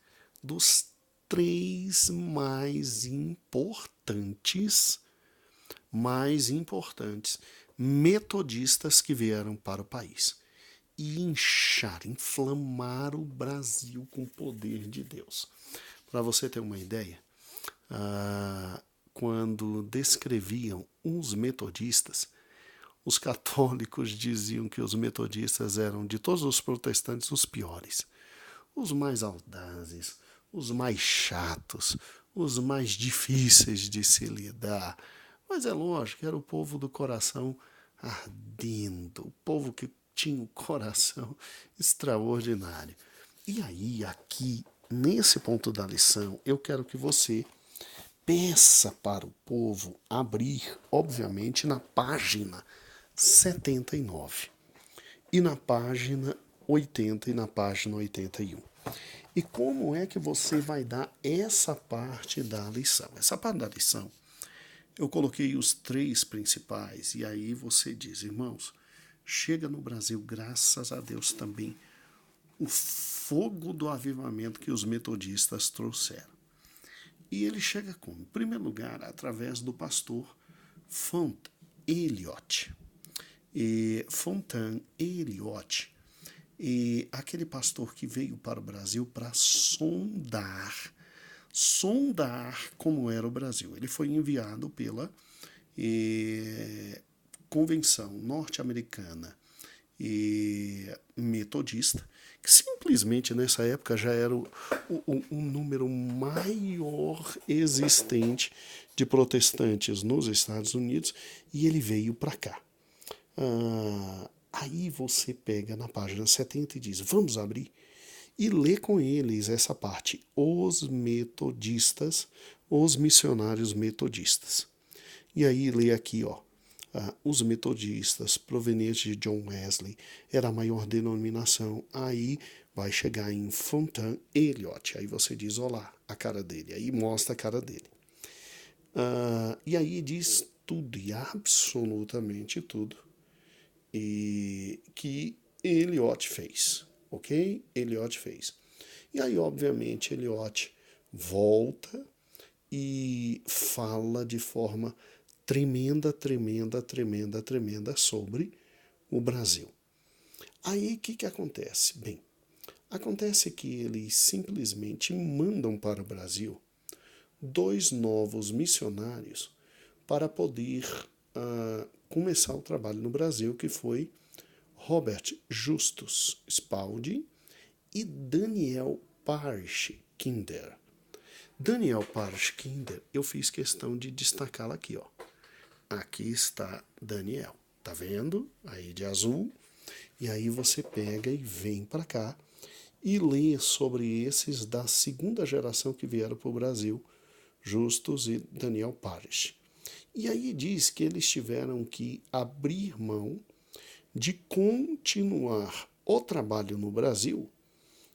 dos 3 mais importantes metodistas que vieram para o país e inflamar o Brasil com o poder de Deus. Para você ter uma ideia, quando descreviam os metodistas, os católicos diziam que os metodistas eram, de todos os protestantes, os piores, os mais audazes, os mais chatos, os mais difíceis de se lidar. Mas é lógico, era o povo do coração ardendo, o povo que tinha um coração extraordinário. E aí, aqui, nesse ponto da lição, eu quero que você peça para o povo abrir, obviamente, na página 79 e na página 80 e na página 81. E como é que você vai dar essa parte da lição? Essa parte da lição Eu coloquei os três principais, e aí você diz, irmãos, chega no Brasil, graças a Deus também, o fogo do avivamento que os metodistas trouxeram. E ele chega como? Em primeiro lugar, através do pastor Font Eliot. Fontaine Eliot, aquele pastor que veio para o Brasil para sondar como era o Brasil. Ele foi enviado pela Convenção Norte-Americana Metodista, que simplesmente nessa época já era o número maior existente de protestantes nos Estados Unidos, e ele veio para cá. Aí você pega na página 70 e diz, vamos abrir e lê com eles essa parte, os metodistas, os missionários metodistas. E aí lê aqui, ó, os metodistas provenientes de John Wesley, era a maior denominação. Aí vai chegar em Fontaine Eliot, aí você diz, olá, a cara dele, aí mostra a cara dele. E aí diz tudo, e absolutamente tudo, e que Eliot fez, ok? Eliot fez. E aí, obviamente, Eliot volta e fala de forma tremenda sobre o Brasil. Aí, o que acontece? Bem, acontece que eles simplesmente mandam para o Brasil 2 novos missionários para poder começar o trabalho no Brasil, que foi Robert Justus Spalding e Daniel Parch Kinder. Daniel Parch Kinder, eu fiz questão de destacá-la aqui, ó. Aqui está Daniel, tá vendo? Aí de azul. E aí você pega e vem para cá e lê sobre esses da segunda geração que vieram para o Brasil, Justus e Daniel Parch. E aí diz que eles tiveram que abrir mão de continuar o trabalho no Brasil,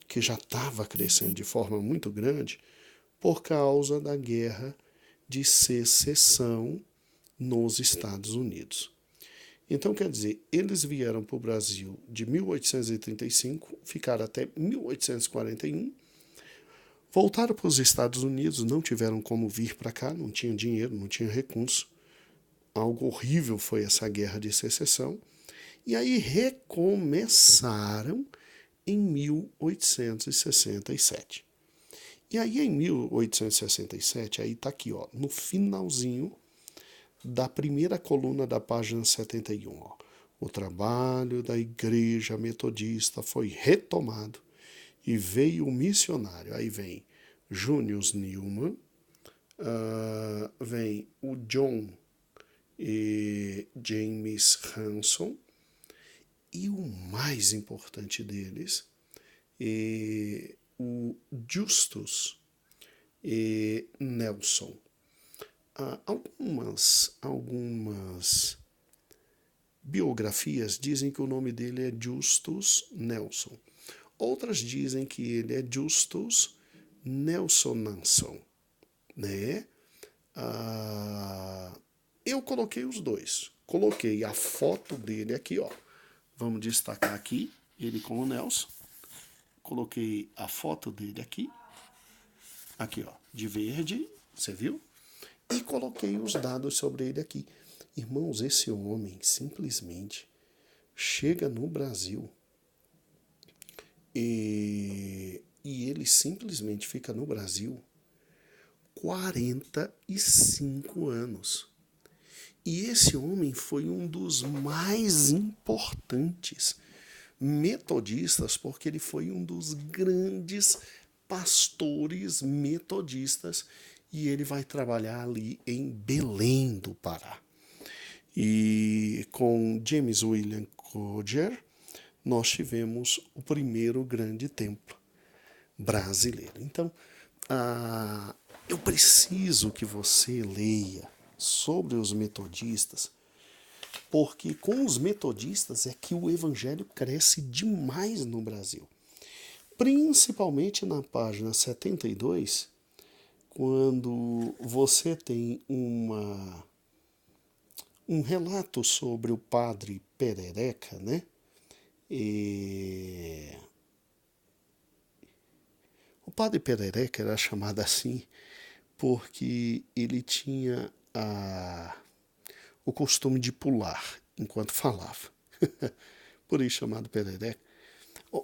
que já estava crescendo de forma muito grande, por causa da guerra de secessão nos Estados Unidos. Então, quer dizer, eles vieram para o Brasil de 1835, ficaram até 1841, voltaram para os Estados Unidos, não tiveram como vir para cá, não tinham dinheiro, não tinham recurso. Algo horrível foi essa guerra de secessão. E aí recomeçaram em 1867. E aí em 1867, aí está aqui, ó, no finalzinho da primeira coluna da página 71, ó, o trabalho da igreja metodista foi retomado e veio o missionário. Aí vem Junius Newman, vem o John e James Hanson, e o mais importante deles é o Justus Nelson. Algumas biografias dizem que o nome dele é Justus Nelson. Outras dizem que ele é Justus Nelsonanson, né? Eu coloquei os dois. Coloquei a foto dele aqui, ó. Vamos destacar aqui, ele com o Nelson. Coloquei a foto dele aqui. Aqui, ó, de verde, você viu? E coloquei os dados sobre ele aqui. Irmãos, esse homem simplesmente chega no Brasil e ele simplesmente fica no Brasil 45 anos. E esse homem foi um dos mais importantes metodistas, porque ele foi um dos grandes pastores metodistas, e ele vai trabalhar ali em Belém do Pará. E com James William Codger, nós tivemos o primeiro grande templo brasileiro. Então, eu preciso que você leia sobre os metodistas, porque com os metodistas é que o evangelho cresce demais no Brasil. Principalmente na página 72, quando você tem uma um relato sobre o padre Perereca, né? E o padre Perereca era chamado assim porque ele tinha o costume de pular enquanto falava. Por isso chamado Perereca.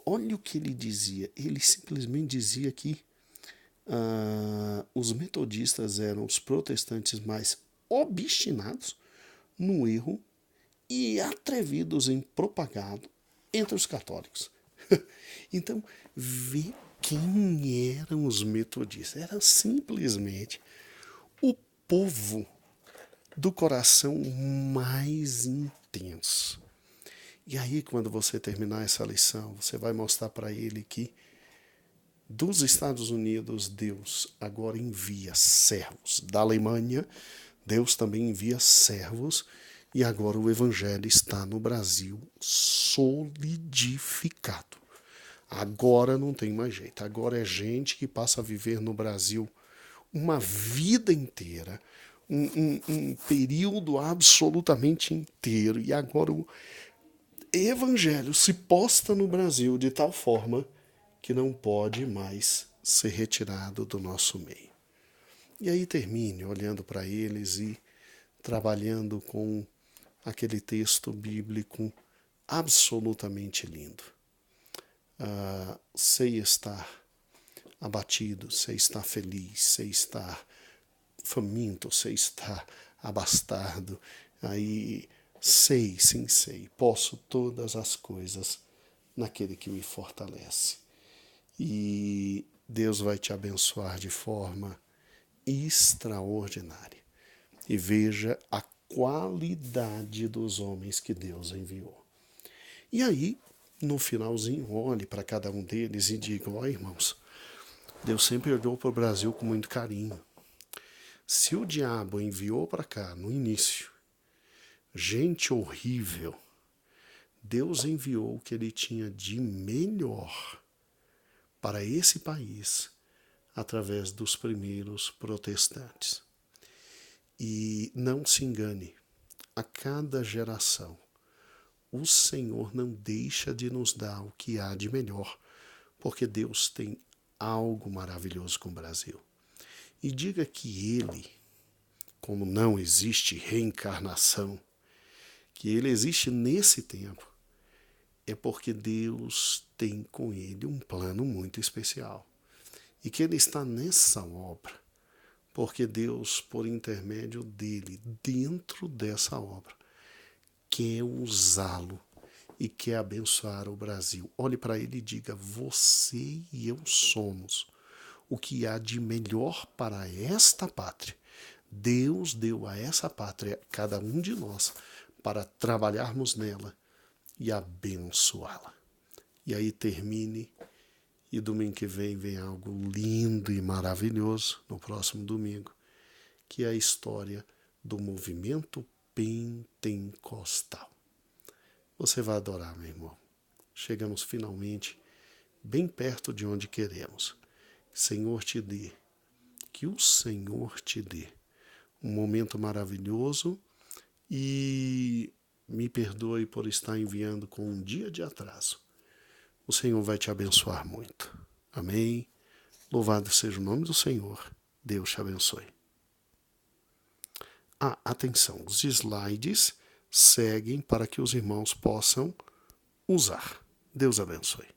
Olha o que ele dizia. Ele simplesmente dizia que os metodistas eram os protestantes mais obstinados no erro e atrevidos em propagá-lo entre os católicos. Então, vê quem eram os metodistas. Era simplesmente o povo do coração mais intenso. E aí, quando você terminar essa lição, você vai mostrar para ele que dos Estados Unidos, Deus agora envia servos. Da Alemanha, Deus também envia servos. E agora o Evangelho está no Brasil solidificado. Agora não tem mais jeito. Agora é gente que passa a viver no Brasil uma vida inteira, um período absolutamente inteiro. E agora o Evangelho se posta no Brasil de tal forma que não pode mais ser retirado do nosso meio. E aí termine olhando para eles e trabalhando com aquele texto bíblico absolutamente lindo. Sei estar abatido, sei estar feliz, sei estar faminto, sei estar abastado. Aí sei, sim sei, posso todas as coisas naquele que me fortalece. E Deus vai te abençoar de forma extraordinária. E veja a qualidade dos homens que Deus enviou. E aí, no finalzinho, olhe para cada um deles e diga: ó, irmãos, Deus sempre olhou para o Brasil com muito carinho. Se o diabo enviou para cá, no início, gente horrível, Deus enviou o que ele tinha de melhor para esse país através dos primeiros protestantes. E não se engane, a cada geração, o Senhor não deixa de nos dar o que há de melhor, porque Deus tem algo maravilhoso com o Brasil. E diga que Ele, como não existe reencarnação, que Ele existe nesse tempo, é porque Deus tem com Ele um plano muito especial. E que Ele está nessa obra, porque Deus, por intermédio dele, dentro dessa obra, quer usá-lo e quer abençoar o Brasil. Olhe para ele e diga: você e eu somos o que há de melhor para esta pátria. Deus deu a essa pátria, cada um de nós, para trabalharmos nela e abençoá-la. E aí termine, e domingo que vem algo lindo e maravilhoso, no próximo domingo, que é a história do movimento pentecostal. Você vai adorar, meu irmão. Chegamos finalmente bem perto de onde queremos. Que o Senhor te dê um momento maravilhoso e me perdoe por estar enviando com um dia de atraso. O Senhor vai te abençoar muito. Amém? Louvado seja o nome do Senhor. Deus te abençoe. Atenção, os slides seguem para que os irmãos possam usar. Deus abençoe.